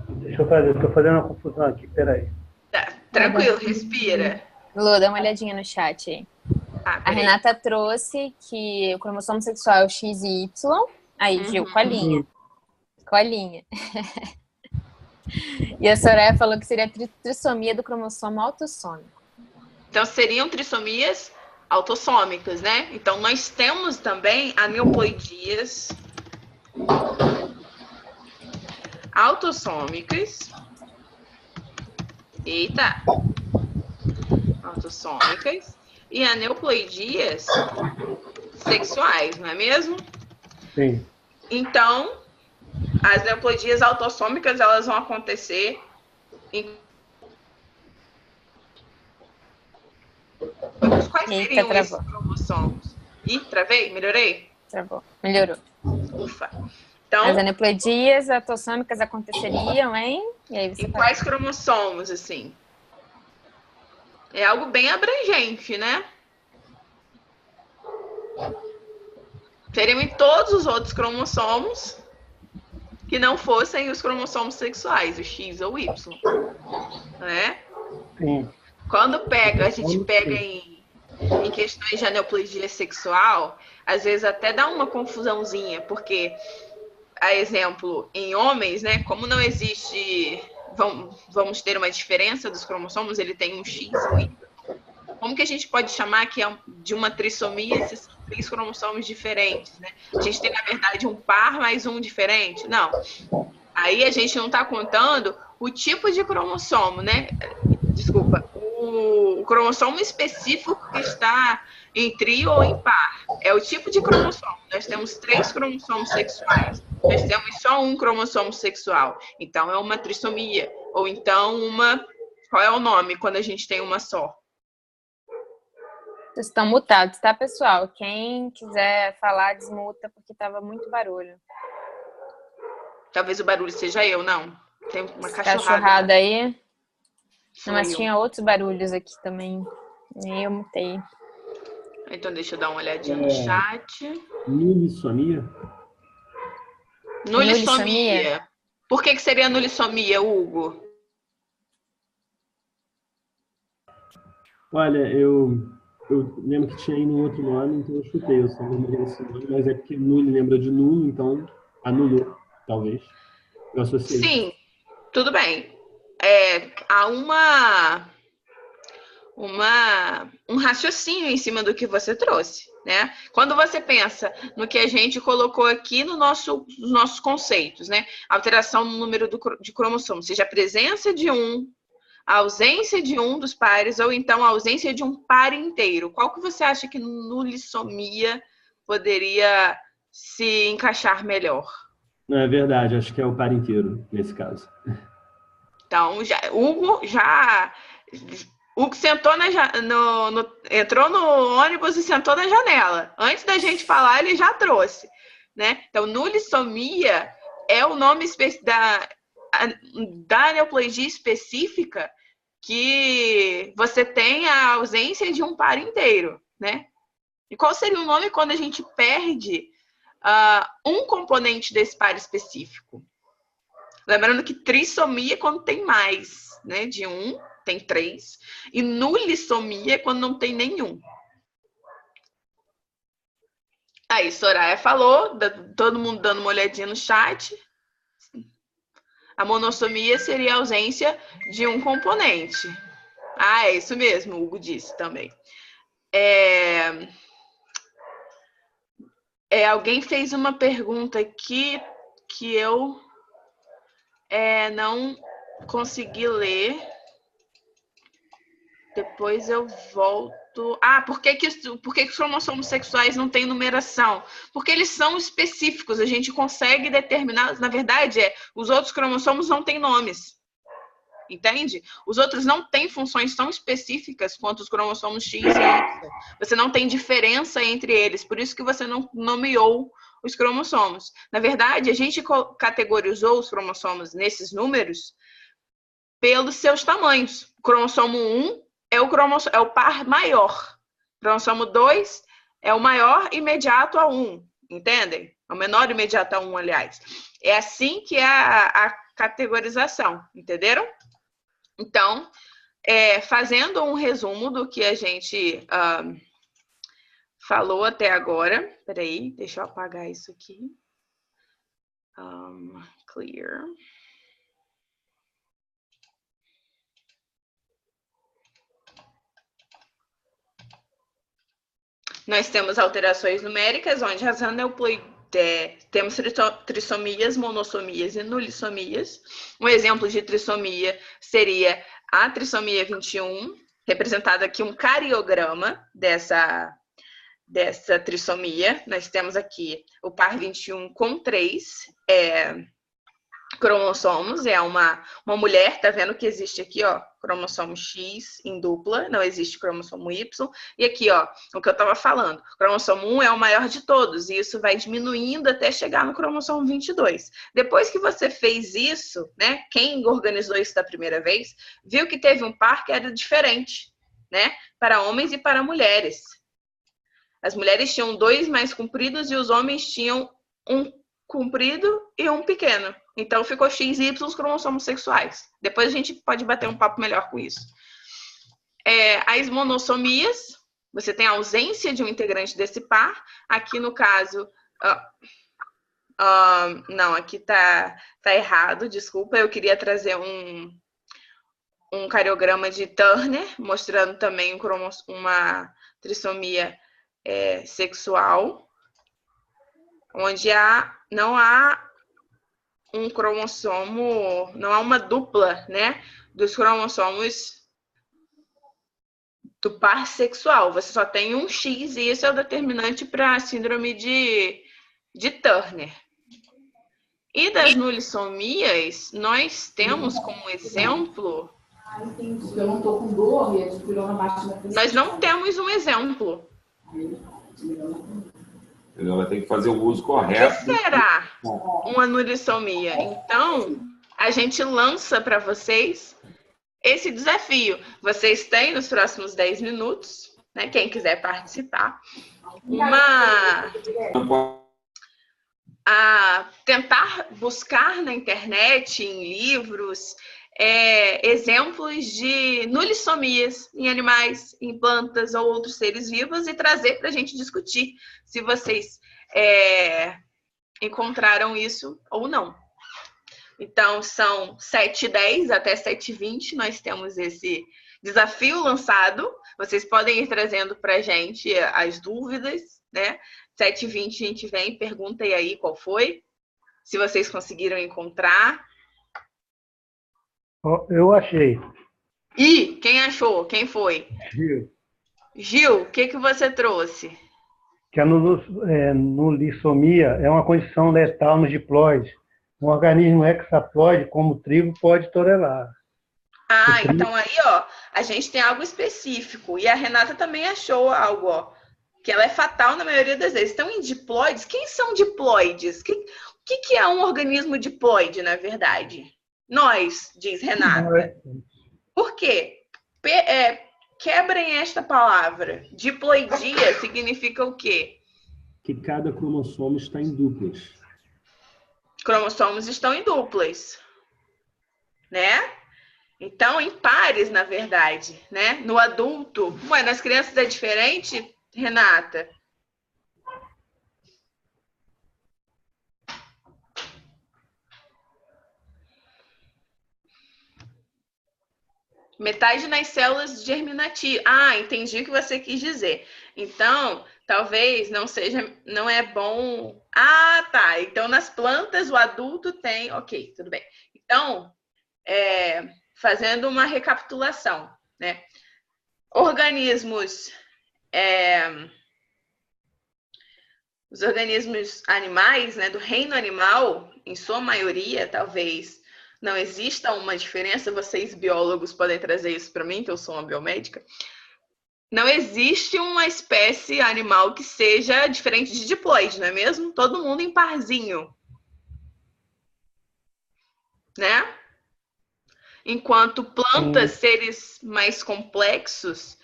[SPEAKER 6] Deixa eu fazer, estou fazendo uma confusão aqui, peraí.
[SPEAKER 2] Tá, tranquilo, respira.
[SPEAKER 1] Lu, dá uma olhadinha no chat aí. A Renata trouxe que o cromossomo sexual é o X e Y. Aí, Gil, colinha. Colinha. E a Soraya falou que seria trissomia do cromossomo autossômico.
[SPEAKER 2] Então, seriam trissomias autossômicas, né? Então, nós temos também aneuploidias autossômicas. Eita! Autossômicas. E aneuploidias sexuais, não é mesmo?
[SPEAKER 6] Sim.
[SPEAKER 2] Então, as neoplasias autossômicas, elas vão acontecer em... Quais seriam esses cromossomos? Ih, travei? Melhorei?
[SPEAKER 1] Travou. Melhorou.
[SPEAKER 2] Ufa. Então,
[SPEAKER 1] as aneuploidias autossômicas aconteceriam
[SPEAKER 2] em quais cromossomos, assim? É algo bem abrangente, né? Seriam em todos os outros cromossomos que não fossem os cromossomos sexuais, o X ou o Y. Né?
[SPEAKER 6] Sim.
[SPEAKER 2] Quando a gente pega em questões de aneuploidia sexual, às vezes até dá uma confusãozinha, porque, a exemplo, em homens, né, como não existe, vamos ter uma diferença dos cromossomos, ele tem um X e um Y. Como que a gente pode chamar que é de uma trissomia esses 3 cromossomos diferentes, né? A gente tem, na verdade, um par mais um diferente? Não. Aí a gente não está contando o tipo de cromossomo, né? Desculpa, o cromossomo específico que está em trio ou em par. É o tipo de cromossomo. Nós temos 3 cromossomos sexuais. Nós temos só um cromossomo sexual. Então, é uma trissomia. Ou então, qual é o nome quando a gente tem uma só?
[SPEAKER 1] Vocês estão mutados, tá, pessoal? Quem quiser falar, desmuta, porque tava muito barulho.
[SPEAKER 2] Talvez o barulho seja eu, não. Tem uma
[SPEAKER 1] cachorrada aí.
[SPEAKER 2] Sou
[SPEAKER 1] Mas
[SPEAKER 2] eu.
[SPEAKER 1] tinha outros barulhos aqui também. E eu mutei.
[SPEAKER 2] Então, deixa eu dar uma olhadinha no chat.
[SPEAKER 4] Nulissomia?
[SPEAKER 2] Nulissomia. Por que seria nulissomia, Hugo?
[SPEAKER 4] Olha, eu lembro que tinha aí um outro nome, então eu chutei. Eu só lembrei desse nome, mas é porque nulo lembra de nulo, então anulou, talvez. Eu associei.
[SPEAKER 2] Sim, tudo bem. Há um raciocínio em cima do que você trouxe, né? Quando você pensa no que a gente colocou aqui nos nossos conceitos, né? Alteração no número de cromossomos, seja a presença de a ausência de um dos pares ou então a ausência de um par inteiro. Qual que você acha que nulissomia poderia se encaixar melhor?
[SPEAKER 4] Não, é verdade, acho que é o par inteiro, nesse caso.
[SPEAKER 2] Então, Hugo sentou entrou no ônibus e sentou na janela. Antes da gente falar, ele já trouxe, né? Então, nulissomia é o nome da aneuploidia específica que você tem a ausência de um par inteiro, né? E qual seria o nome quando a gente perde um componente desse par específico? Lembrando que trissomia é quando tem mais, né? De um, tem 3. E nulissomia é quando não tem nenhum. Aí, Soraya falou, todo mundo dando uma olhadinha no chat. A monossomia seria a ausência de um componente. É isso mesmo, o Hugo disse também. Alguém fez uma pergunta aqui que eu não consegui ler. Depois eu volto. Por que os cromossomos sexuais não têm numeração? Porque eles são específicos, a gente consegue determinar. Na verdade, os outros cromossomos não têm nomes. Entende? Os outros não têm funções tão específicas quanto os cromossomos X e Y. Você não tem diferença entre eles, por isso que você não nomeou os cromossomos. Na verdade, a gente categorizou os cromossomos nesses números pelos seus tamanhos. O cromossomo 1 é o par maior. O cromossomo 2 é o maior imediato a 1. Entendem? É o menor imediato a 1, aliás. É assim que é a categorização. Entenderam? Então, fazendo um resumo do que a gente falou até agora. Peraí, deixa eu apagar isso aqui. Clear. Nós temos alterações numéricas, onde as temos trissomias, monossomias e nulissomias. Um exemplo de trissomia seria a trissomia 21, representado aqui um cariograma dessa dessa trissomia. Nós temos aqui o par 21 com 3 cromossomos. É uma mulher, tá vendo que existe aqui, ó, cromossomo X em dupla, não existe cromossomo Y. E aqui, ó, o que eu tava falando, cromossomo 1 é o maior de todos, e isso vai diminuindo até chegar no cromossomo 22. Depois que você fez isso, né, quem organizou isso da primeira vez, viu que teve um par que era diferente, né, para homens e para mulheres. As mulheres tinham 2 mais compridos e os homens tinham um comprido e um pequeno. Então, ficou X e Y os cromossomos sexuais. Depois a gente pode bater um papo melhor com isso. As monossomias, você tem a ausência de um integrante desse par. Aqui, no caso... não, aqui tá errado, desculpa. Eu queria trazer um cariograma de Turner, mostrando também uma trissomia sexual, onde não há um cromossomo, não há uma dupla, né, dos cromossomos do par sexual. Você só tem um X e isso é o determinante para a síndrome de Turner. E das nulissomias, nós temos como exemplo... Nós não temos um exemplo.
[SPEAKER 8] Ela tem que fazer o uso correto.
[SPEAKER 2] O que será uma nulissomia? Então, a gente lança para vocês esse desafio. Vocês têm nos próximos 10 minutos, né, quem quiser participar, a tentar buscar na internet, em livros, exemplos de nulissomias em animais, em plantas ou outros seres vivos e trazer para a gente discutir se vocês encontraram isso ou não. Então, são 7h10 até 7h20, nós temos esse desafio lançado. Vocês podem ir trazendo para a gente as dúvidas, né? 7h20 a gente vem, pergunta aí qual foi, se vocês conseguiram encontrar.
[SPEAKER 6] Eu achei.
[SPEAKER 2] E quem achou? Quem foi?
[SPEAKER 6] Gil.
[SPEAKER 2] Gil, o que você trouxe?
[SPEAKER 6] Que a nulissomia é uma condição letal no diploide. Um organismo hexaploide, como o trigo, pode tolerar.
[SPEAKER 2] Então aí, ó, a gente tem algo específico. E a Renata também achou algo, ó, que ela é fatal na maioria das vezes. Então, em diploides, quem são diploides? O que é um organismo diploide, na verdade? Nós, diz Renata. Por quê? Quebrem esta palavra. Diploidia significa o quê?
[SPEAKER 4] Que cada cromossomo está em duplas.
[SPEAKER 2] Cromossomos estão em duplas, né? Então, em pares, na verdade, né? No adulto. Ué, nas crianças é diferente, Renata? Metade nas células germinativas. Entendi o que você quis dizer. Então, talvez não é bom... tá. Então, nas plantas, o adulto tem... Ok, tudo bem. Então, fazendo uma recapitulação, né? Organismos... os organismos animais, né, do reino animal, em sua maioria, talvez... não exista uma diferença, vocês biólogos podem trazer isso para mim, que eu sou uma biomédica. Não existe uma espécie animal que seja diferente de diploide, não é mesmo? Todo mundo em parzinho. Né? Enquanto plantas, seres mais complexos,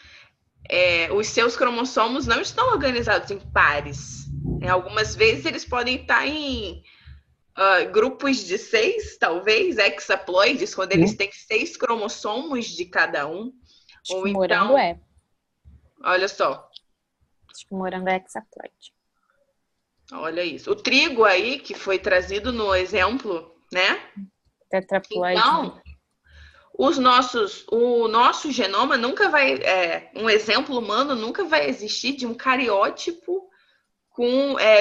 [SPEAKER 2] os seus cromossomos não estão organizados em pares. Algumas vezes eles podem estar em... grupos de 6, talvez, hexaploides, quando eles têm 6 cromossomos de cada um.
[SPEAKER 1] Acho que morango
[SPEAKER 2] Olha só.
[SPEAKER 1] Acho que morango é hexaploide.
[SPEAKER 2] Olha isso. O trigo aí, que foi trazido no exemplo, né?
[SPEAKER 1] Tetraploide.
[SPEAKER 2] Então, o nosso genoma nunca vai... um exemplo humano nunca vai existir de um cariótipo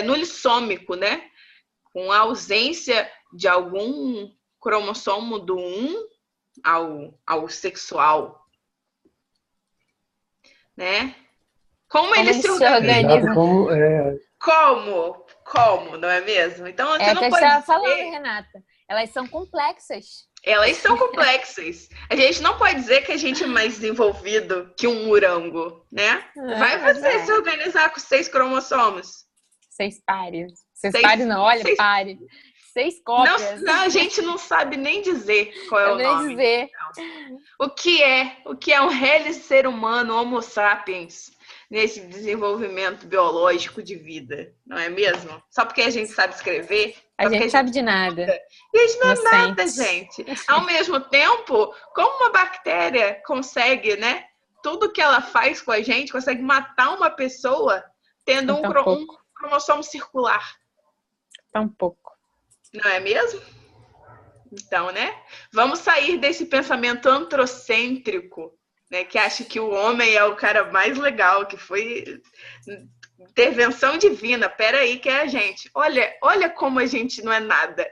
[SPEAKER 2] nulissômico, né? Com a ausência de algum cromossomo do 1 ao sexual, né? Como eles se
[SPEAKER 1] se
[SPEAKER 2] organizam?
[SPEAKER 1] organizam.
[SPEAKER 2] Como, não é mesmo? Então, você
[SPEAKER 1] É o
[SPEAKER 2] não
[SPEAKER 1] que a gente
[SPEAKER 2] pode
[SPEAKER 1] estava
[SPEAKER 2] dizer...
[SPEAKER 1] falando, Renata. Elas são complexas.
[SPEAKER 2] Elas são complexas. A gente não pode dizer que a gente é mais desenvolvido que um morango, né? Vai você se organizar com 6 cromossomos.
[SPEAKER 1] 6 pares. 6 pares não, olha, pare. 6 cópias.
[SPEAKER 2] Não, a gente não sabe nem dizer qual é o nome.
[SPEAKER 1] Dizer.
[SPEAKER 2] O que é um real ser humano, Homo sapiens, nesse desenvolvimento biológico de vida, não é mesmo? Só porque a gente sabe escrever?
[SPEAKER 1] A gente sabe de nada.
[SPEAKER 2] E a gente não é nada, gente. Ao mesmo tempo, como uma bactéria consegue, né? Tudo que ela faz com a gente, consegue matar uma pessoa tendo um cromossomo circular.
[SPEAKER 1] Tão pouco.
[SPEAKER 2] Não é mesmo? Então, né? Vamos sair desse pensamento androcêntrico, né? Que acha que o homem é o cara mais legal, que foi intervenção divina. Peraí, que é a gente. Olha como a gente não é nada.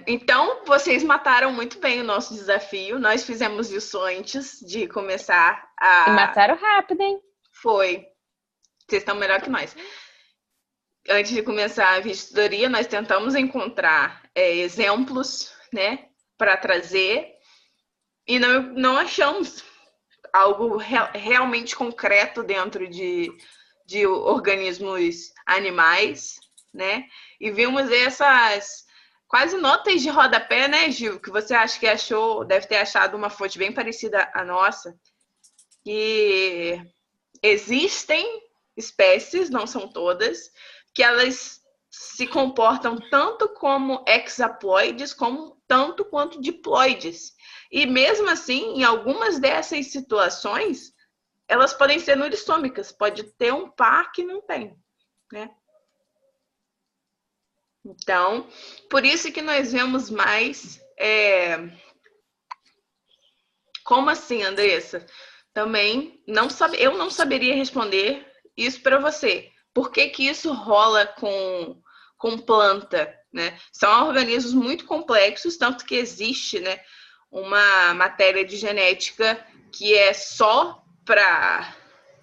[SPEAKER 2] Então, vocês mataram muito bem o nosso desafio. Nós fizemos isso antes de começar a...
[SPEAKER 1] E mataram rápido, hein?
[SPEAKER 2] Foi. Vocês estão melhor que nós. Antes de começar a vistoria, nós tentamos encontrar exemplos, né, para trazer e não achamos algo realmente concreto dentro de organismos animais, né? E vimos essas quase notas de rodapé, né, Gil? Que você acha que achou, deve ter achado uma fonte bem parecida à nossa. E existem espécies, não são todas, que elas se comportam tanto como hexaploides, como tanto quanto diploides. E mesmo assim, em algumas dessas situações, elas podem ser nurissômicas. Pode ter um par que não tem, né? Então, por isso que nós vemos mais... Como assim, Andressa? Também, eu não saberia responder isso para você. Por que que isso rola com planta, né? São organismos muito complexos, tanto que existe, né, uma matéria de genética que é só para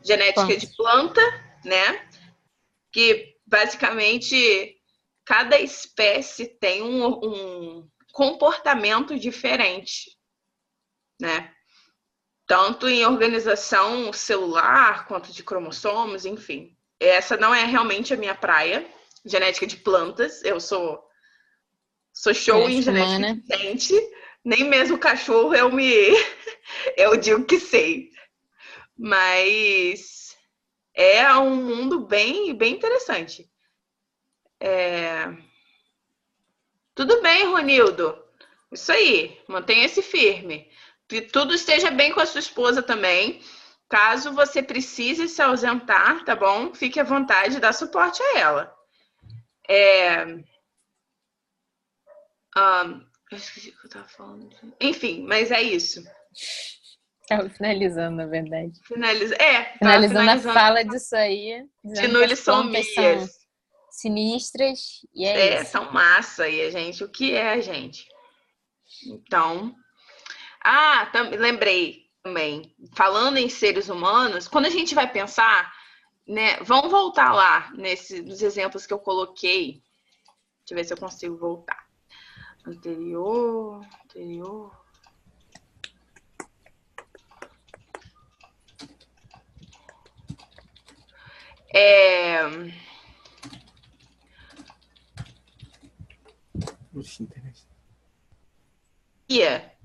[SPEAKER 2] genética de planta, né? Que basicamente cada espécie tem um comportamento diferente, né? Tanto em organização celular quanto de cromossomos, enfim. Essa não é realmente a minha praia, genética de plantas. Eu sou show em genética de gente. Nem mesmo cachorro eu digo que sei. Mas é um mundo bem, bem interessante. Tudo bem, Ronildo. Isso aí, mantenha-se firme. Que tudo esteja bem com a sua esposa também. Caso você precise se ausentar, tá bom? Fique à vontade de dar suporte a ela. Eu esqueci o que eu tava falando. Enfim, mas é isso.
[SPEAKER 1] Tava finalizando, na verdade.
[SPEAKER 2] Finalizando
[SPEAKER 1] a fala disso aí.
[SPEAKER 2] De nulissomias.
[SPEAKER 1] Sinistras. E isso.
[SPEAKER 2] São massa. E a gente, o que é a gente? Então... lembrei também, falando em seres humanos, quando a gente vai pensar, né, vamos voltar lá nos exemplos que eu coloquei. Deixa eu ver se eu consigo voltar. Anterior.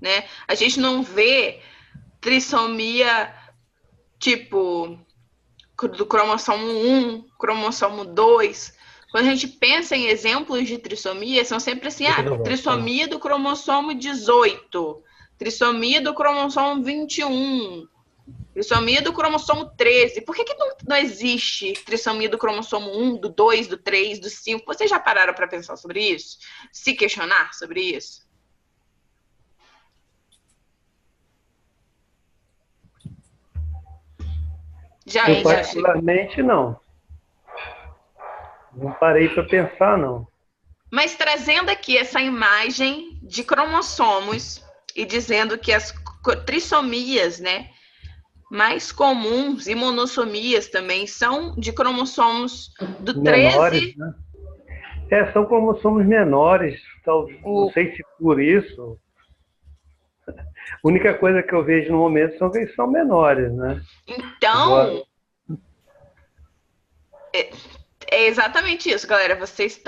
[SPEAKER 2] Né? A gente não vê trissomia tipo do cromossomo 1, cromossomo 2. Quando a gente pensa em exemplos de trissomia, são sempre assim, trissomia do cromossomo 18, trissomia do cromossomo 21, trissomia do cromossomo 13. Por que não existe trissomia do cromossomo 1, do 2, do 3, do 5? Vocês já pararam para pensar sobre isso? Se questionar sobre isso?
[SPEAKER 6] Eu particularmente não. Não parei para pensar, não.
[SPEAKER 2] Mas trazendo aqui essa imagem de cromossomos e dizendo que as trissomias, né, mais comuns e monossomias também são de cromossomos do
[SPEAKER 6] Menores,
[SPEAKER 2] 13.
[SPEAKER 6] né? São cromossomos menores. Então, não sei se por isso. A única coisa que eu vejo no momento são que eles são menores, né?
[SPEAKER 2] Então, é exatamente isso, galera. Vocês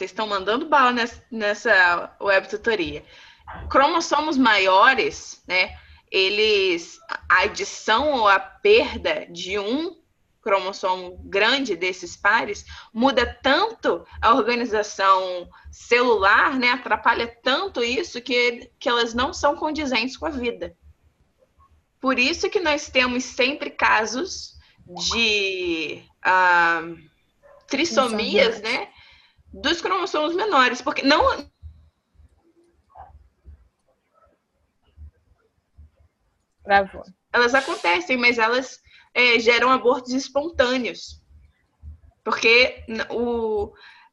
[SPEAKER 2] estão mandando bala nessa web tutoria. Cromossomos maiores, né? A adição ou a perda de um cromossomo grande desses pares muda tanto a organização celular, né? Atrapalha tanto isso que elas não são condizentes com a vida. Por isso que nós temos sempre casos de trissomias, né? Dos cromossomos menores, porque não...
[SPEAKER 1] Travou.
[SPEAKER 2] Elas acontecem, mas elas geram abortos espontâneos. Porque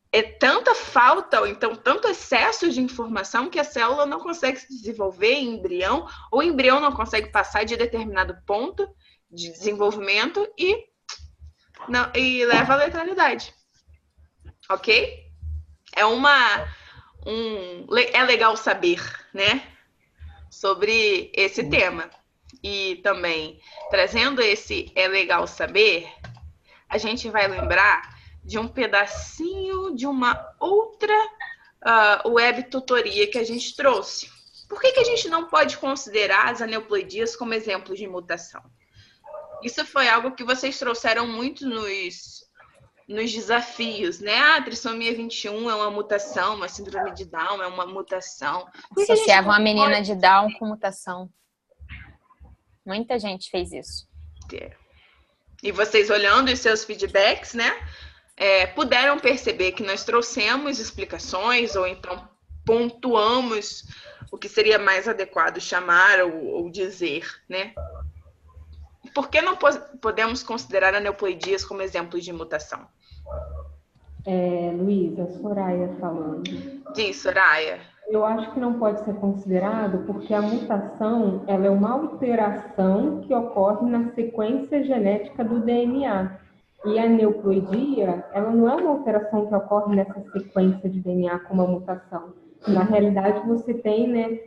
[SPEAKER 2] é tanta falta, ou então tanto excesso de informação que a célula não consegue se desenvolver em embrião, ou o embrião não consegue passar de determinado ponto de desenvolvimento e leva à letalidade. Ok? É legal saber, né? Sobre esse tema. E também, trazendo esse é legal saber, a gente vai lembrar de um pedacinho de uma outra web tutoria que a gente trouxe. Por que a gente não pode considerar as aneuploidias como exemplos de mutação? Isso foi algo que vocês trouxeram muito nos desafios, né? A trissomia 21 é uma mutação, a síndrome de Down é uma mutação.
[SPEAKER 1] Associavam a menina de Down com mutação. Muita gente fez isso.
[SPEAKER 2] E vocês olhando os seus feedbacks, né? Puderam perceber que nós trouxemos explicações ou então pontuamos o que seria mais adequado chamar ou dizer, né? Por que não podemos considerar aneuploidias como exemplos de mutação?
[SPEAKER 3] Luísa, Soraya falando.
[SPEAKER 2] Diz, Soraya.
[SPEAKER 3] Eu acho que não pode ser considerado porque a mutação ela é uma alteração que ocorre na sequência genética do DNA. E a aneuploidia, ela não é uma alteração que ocorre nessa sequência de DNA como a mutação. Na realidade, você tem, né,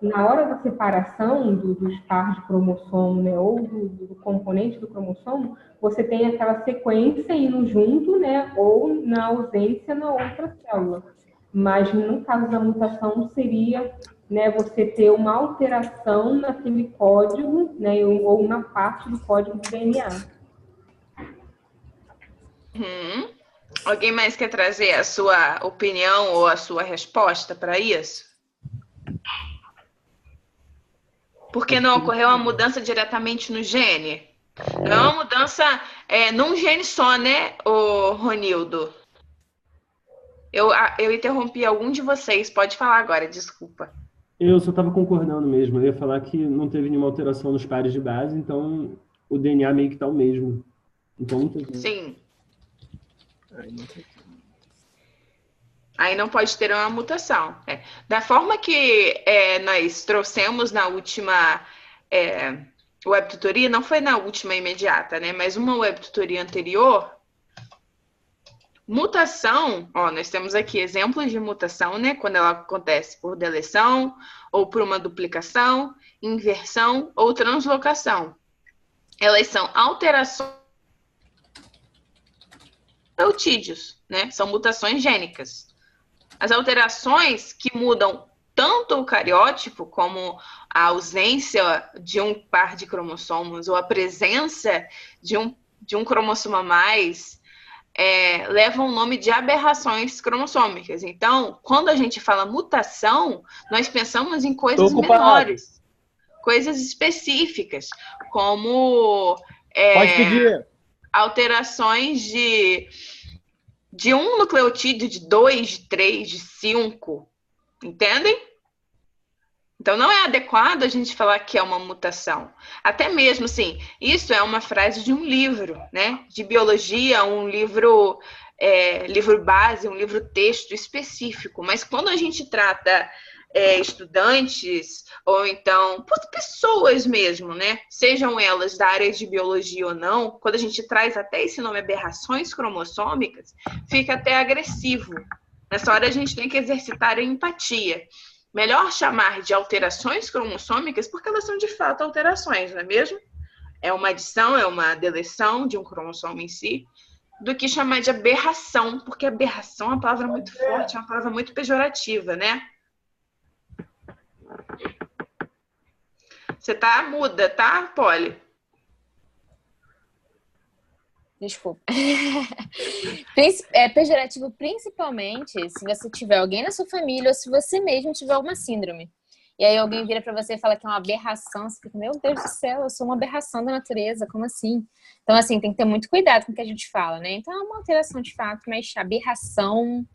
[SPEAKER 3] na hora da separação dos pares de cromossomo, né, ou do componente do cromossomo, você tem aquela sequência indo junto, né, ou na ausência na outra célula. Mas no caso da mutação seria, né, você ter uma alteração naquele código, né, ou na parte do código do DNA.
[SPEAKER 2] Alguém mais quer trazer a sua opinião ou a sua resposta para isso? Porque não ocorreu uma mudança diretamente no gene? Não é uma mudança num gene só, né, Ronildo? Eu interrompi algum de vocês. Pode falar agora, desculpa.
[SPEAKER 4] Eu só estava concordando mesmo. Eu ia falar que não teve nenhuma alteração nos pares de base, então o DNA meio que está o mesmo. Então não teve.
[SPEAKER 2] Sim. Aí não pode ter uma mutação. Da forma que nós trouxemos na última web tutoria, não foi na última imediata, né? Mas uma web tutoria anterior, mutação, nós temos aqui exemplos de mutação, né? Quando ela acontece por deleção, ou por uma duplicação, inversão ou translocação. Elas são alterações nucleotídeos, né? São mutações gênicas. As alterações que mudam tanto o cariótipo como a ausência de um par de cromossomos ou a presença de um cromossomo a mais levam o nome de aberrações cromossômicas. Então, quando a gente fala mutação, nós pensamos em coisas menores, coisas específicas, como
[SPEAKER 9] Pode pedir.
[SPEAKER 2] Alterações de um nucleotídeo, de 2, de 3, de 5. Entendem? Então, não é adequado a gente falar que é uma mutação. Até mesmo, assim, isso é uma frase de um livro, né? De biologia, um livro livro base, um livro texto específico, mas quando a gente trata estudantes ou então pessoas mesmo, né? Sejam elas da área de biologia ou não, quando a gente traz até esse nome aberrações cromossômicas, fica até agressivo. Nessa hora a gente tem que exercitar a empatia. Melhor chamar de alterações cromossômicas porque elas são de fato alterações, não é mesmo? É uma adição, é uma deleção de um cromossomo em si, do que chamar de aberração, porque aberração é uma palavra muito forte, é uma palavra muito pejorativa, né? Você tá muda, tá, Polly?
[SPEAKER 1] Desculpa. É pejorativo principalmente se você tiver alguém na sua família ou se você mesmo tiver alguma síndrome. E aí alguém vira pra você e fala que é uma aberração. Você fica, meu Deus do céu, eu sou uma aberração da natureza, como assim? Então, assim, tem que ter muito cuidado com o que a gente fala, né? Então, é uma alteração de fato, mas aberração...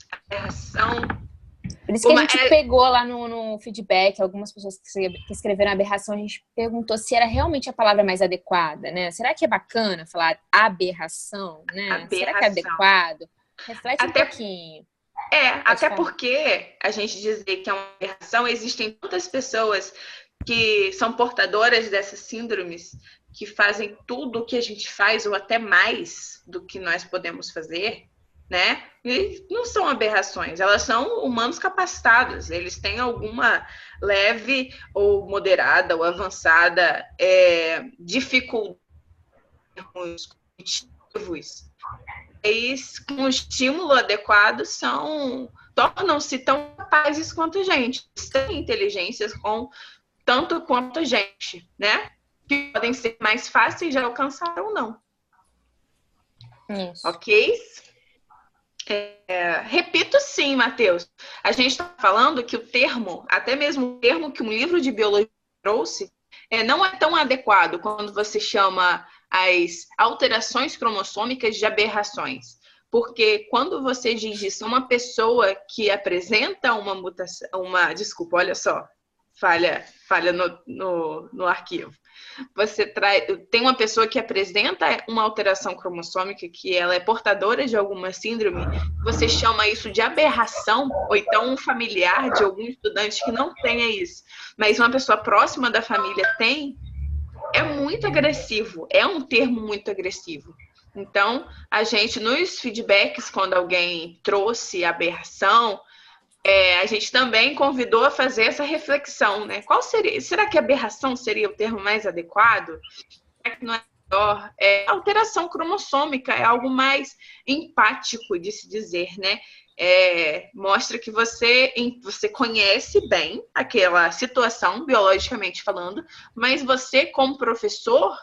[SPEAKER 1] Por isso que a gente pegou lá no feedback, algumas pessoas que escreveram aberração, a gente perguntou se era realmente a palavra mais adequada, né? Será que é bacana falar aberração, né? Será que é adequado? Reflete um pouquinho.
[SPEAKER 2] Até porque a gente dizer que é uma aberração, existem muitas pessoas que são portadoras dessas síndromes, que fazem tudo o que a gente faz, ou até mais do que nós podemos fazer, né? E não são aberrações, elas são humanos capacitados, eles têm alguma leve ou moderada ou avançada dificuldade cognitivos. E com o estímulo adequado tornam-se tão capazes quanto a gente, têm inteligências tanto quanto a gente, né? Que podem ser mais fáceis de alcançar ou não.
[SPEAKER 1] Isso.
[SPEAKER 2] Ok? Repito sim, Matheus. A gente está falando que o termo, até mesmo o termo que um livro de biologia trouxe, não é tão adequado quando você chama as alterações cromossômicas de aberrações. Porque quando você diz isso a uma pessoa que apresenta uma mutação, desculpa, olha só, falha no arquivo. Tem uma pessoa que apresenta uma alteração cromossômica, que ela é portadora de alguma síndrome, você chama isso de aberração, ou então um familiar de algum estudante que não tenha isso, mas uma pessoa próxima da família tem, é muito agressivo, é um termo muito agressivo. Então, a gente, nos feedbacks, quando alguém trouxe aberração, a gente também convidou a fazer essa reflexão, né? Será que aberração seria o termo mais adequado? Será que não é melhor? Alteração cromossômica é algo mais empático de se dizer, né? Mostra que você conhece bem aquela situação, biologicamente falando, mas você, como professor,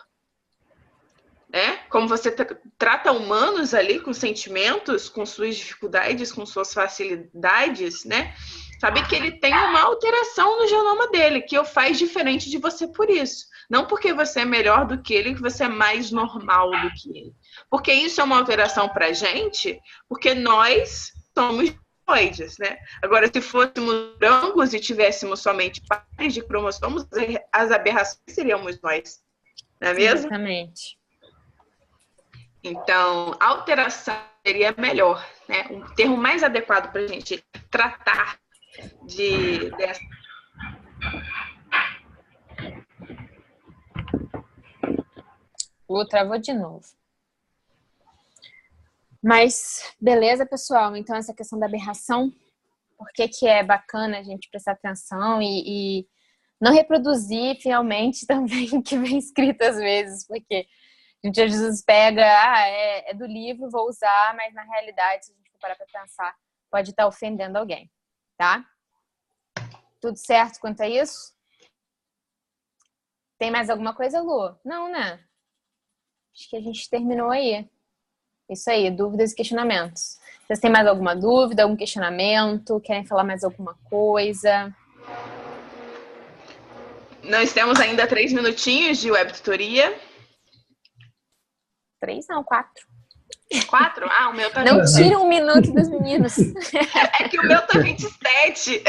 [SPEAKER 2] né? Como você trata humanos ali com sentimentos, com suas dificuldades, com suas facilidades, né? Sabe que ele tem uma alteração no genoma dele, que o faz diferente de você por isso. Não porque você é melhor do que ele, que você é mais normal do que ele. Porque isso é uma alteração pra gente, porque nós somos diploides, né? Agora, se fôssemos brancos e tivéssemos somente pares de cromossomos, as aberrações seríamos nós. Não é mesmo?
[SPEAKER 1] Exatamente.
[SPEAKER 2] Então, alteração seria melhor, né? Um termo mais adequado para a gente tratar dessa.
[SPEAKER 1] Travou de novo. Mas, beleza, pessoal? Então, essa questão da aberração, por que é bacana a gente prestar atenção e não reproduzir finalmente também o que vem escrito às vezes, porque a gente às vezes pega, é do livro, vou usar, mas na realidade, se a gente for parar para pensar, pode estar ofendendo alguém, tá? Tudo certo quanto a isso? Tem mais alguma coisa, Lu? Não, né? Acho que a gente terminou aí. Isso aí, dúvidas e questionamentos. Vocês têm mais alguma dúvida, algum questionamento? Querem falar mais alguma coisa?
[SPEAKER 2] Nós temos ainda 3 minutinhos de web tutoria.
[SPEAKER 1] 3 não, 4.
[SPEAKER 2] 4? O meu tá
[SPEAKER 1] Não
[SPEAKER 2] 27.
[SPEAKER 1] tira 1 minuto dos meninos.
[SPEAKER 2] É que o meu tá 27.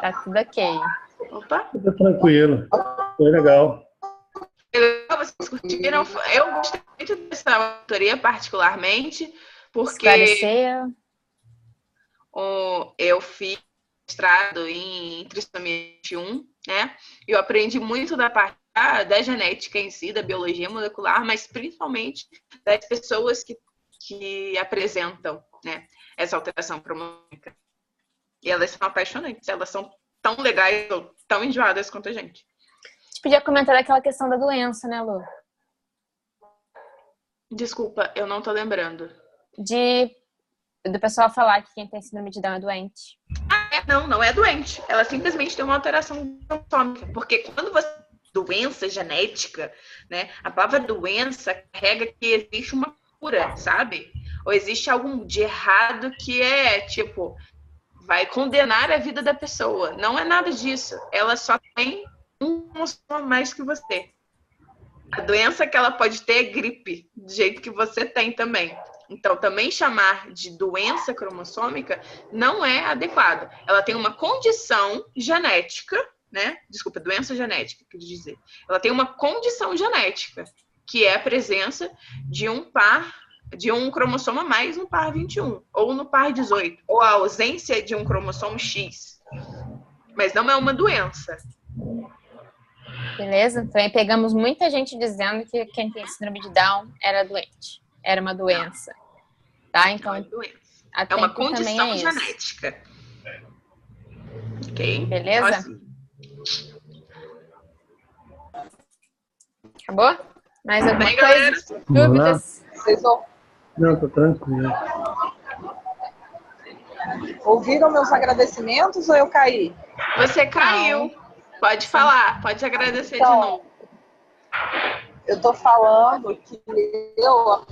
[SPEAKER 1] Tá tudo ok.
[SPEAKER 2] Opa.
[SPEAKER 6] Tudo tranquilo. Foi legal.
[SPEAKER 2] Você vocês curtiram? Eu gostei muito dessa autoria, particularmente, porque
[SPEAKER 1] Esclareceu.
[SPEAKER 2] eu fiz mestrado em trissomia 21, né? E eu aprendi muito da parte da genética em si, da biologia molecular, mas principalmente das pessoas que apresentam, né, essa alteração cromosômica. E elas são apaixonantes, elas são tão legais, tão enjoadas quanto a gente.
[SPEAKER 1] A gente podia comentar daquela questão da doença, né, Lu?
[SPEAKER 2] Desculpa, eu não tô lembrando.
[SPEAKER 1] Do pessoal falar que quem tem síndrome de Down é doente.
[SPEAKER 2] Não é doente. Ela simplesmente tem uma alteração cromosômica. Porque quando você doença genética, né, a palavra doença carrega que existe uma cura, sabe? Ou existe algo de errado que tipo, vai condenar a vida da pessoa. Não é nada disso. Ela só tem um cromossomo a mais que você. A doença que ela pode ter é gripe, do jeito que você tem também. Então, também chamar de doença cromossômica não é adequado. Ela tem uma condição genética, né? Desculpa, doença genética, quer dizer. Ela tem uma condição genética, que é a presença de um cromossomo a mais no par 21, ou no par 18, ou a ausência de um cromossomo X. Mas não é uma doença.
[SPEAKER 1] Beleza? Também pegamos muita gente dizendo que quem tem síndrome de Down era doente. Era uma doença. Tá? Então,
[SPEAKER 2] não é doença. É uma condição genética. Ok?
[SPEAKER 1] Beleza?
[SPEAKER 2] Então, assim,
[SPEAKER 1] acabou? Mais alguma
[SPEAKER 2] bem,
[SPEAKER 1] coisa?
[SPEAKER 2] galera?
[SPEAKER 1] Dúvidas?
[SPEAKER 7] Vocês
[SPEAKER 6] Não, tô tranquilo.
[SPEAKER 7] ouviram meus agradecimentos ou eu caí?
[SPEAKER 2] Você caiu. Pode falar, pode agradecer de
[SPEAKER 7] Então,
[SPEAKER 2] novo.
[SPEAKER 7] eu tô falando que eu,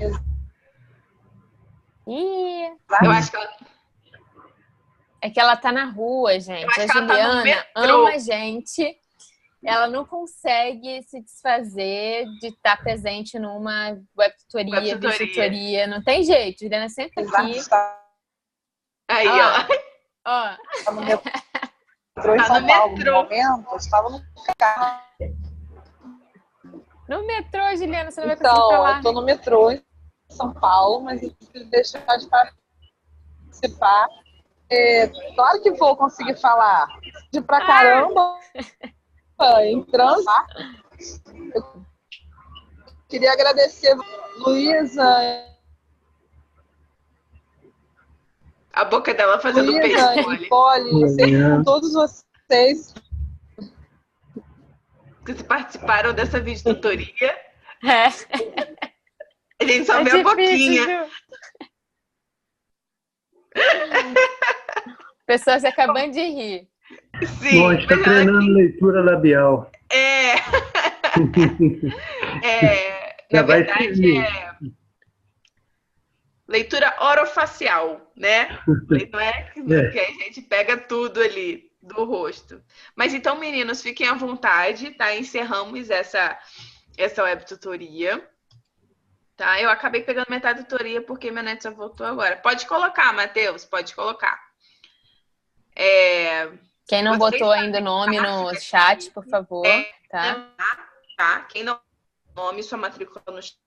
[SPEAKER 1] Ih,
[SPEAKER 2] Eu acho que ela...
[SPEAKER 1] é que ela tá na rua, gente.
[SPEAKER 2] Eu acho
[SPEAKER 1] A
[SPEAKER 2] que ela tá no
[SPEAKER 1] Juliana
[SPEAKER 2] metrô.
[SPEAKER 1] ama a gente. Ela não consegue se desfazer de estar presente numa webtutoria, bisutoria. Não tem jeito. Juliana sempre aqui. Aí,
[SPEAKER 2] ó.
[SPEAKER 1] Ó.
[SPEAKER 7] Tá no metrô em
[SPEAKER 2] Tá
[SPEAKER 7] São
[SPEAKER 2] no
[SPEAKER 7] Paulo,
[SPEAKER 2] metrô.
[SPEAKER 7] no momento, eu estava no carro.
[SPEAKER 1] No metrô, Juliana, você não vai conseguir
[SPEAKER 7] Então,
[SPEAKER 1] falar.
[SPEAKER 7] eu tô no metrô em São Paulo, mas eu preciso deixar de participar. Claro que vou conseguir falar de pra caramba em trânsito. Eu queria agradecer Luísa.
[SPEAKER 2] A boca dela fazendo peixe mole.
[SPEAKER 7] Nicole, com todos vocês.
[SPEAKER 2] Que participaram dessa videotutoria.
[SPEAKER 1] É.
[SPEAKER 2] A gente só vê a boquinha.
[SPEAKER 1] Pessoas acabando de rir.
[SPEAKER 2] Sim.
[SPEAKER 6] Bom, a gente tá treinando leitura labial.
[SPEAKER 2] Na verdade, leitura orofacial, né? Não é que a gente pega tudo ali do rosto. Mas então, meninos, fiquem à vontade, tá? Encerramos essa webtutoria. Tá? Eu acabei pegando metade da tutoria porque minha net só voltou agora. Pode colocar, Matheus, pode colocar.
[SPEAKER 1] Quem não botou ainda o nome no chat, por favor.
[SPEAKER 2] Tá? Quem não botou nome, sua matrícula no chat.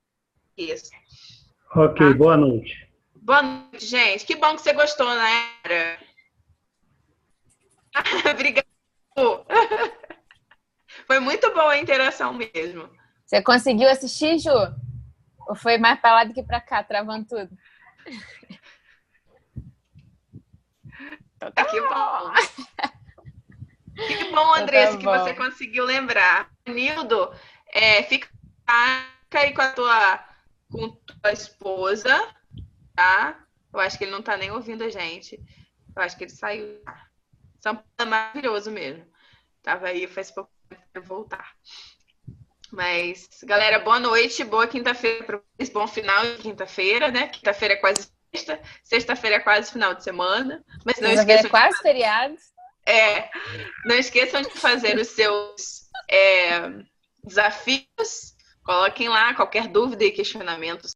[SPEAKER 6] Ok, boa noite.
[SPEAKER 2] Boa noite, gente. Que bom que você gostou, né? Obrigada. Foi muito boa a interação mesmo.
[SPEAKER 1] Você conseguiu assistir, Ju? Ou foi mais pra lá do que pra cá, travando tudo?
[SPEAKER 2] Que bom. Que bom, Andressa, que você conseguiu lembrar. Nildo, fica aí com tua esposa, tá? Eu acho que ele não tá nem ouvindo a gente. Eu acho que ele saiu. São Paulo é maravilhoso mesmo. Tava aí, faz pouco tempo pra voltar. Mas, galera, boa noite, boa quinta-feira para vocês, bom final de quinta-feira, né? Quinta-feira é quase sexta, sexta-feira é quase final de semana. Mas não esqueçam
[SPEAKER 1] é quase feriado.
[SPEAKER 2] Não esqueçam de fazer os seus desafios. Coloquem lá qualquer dúvida e questionamento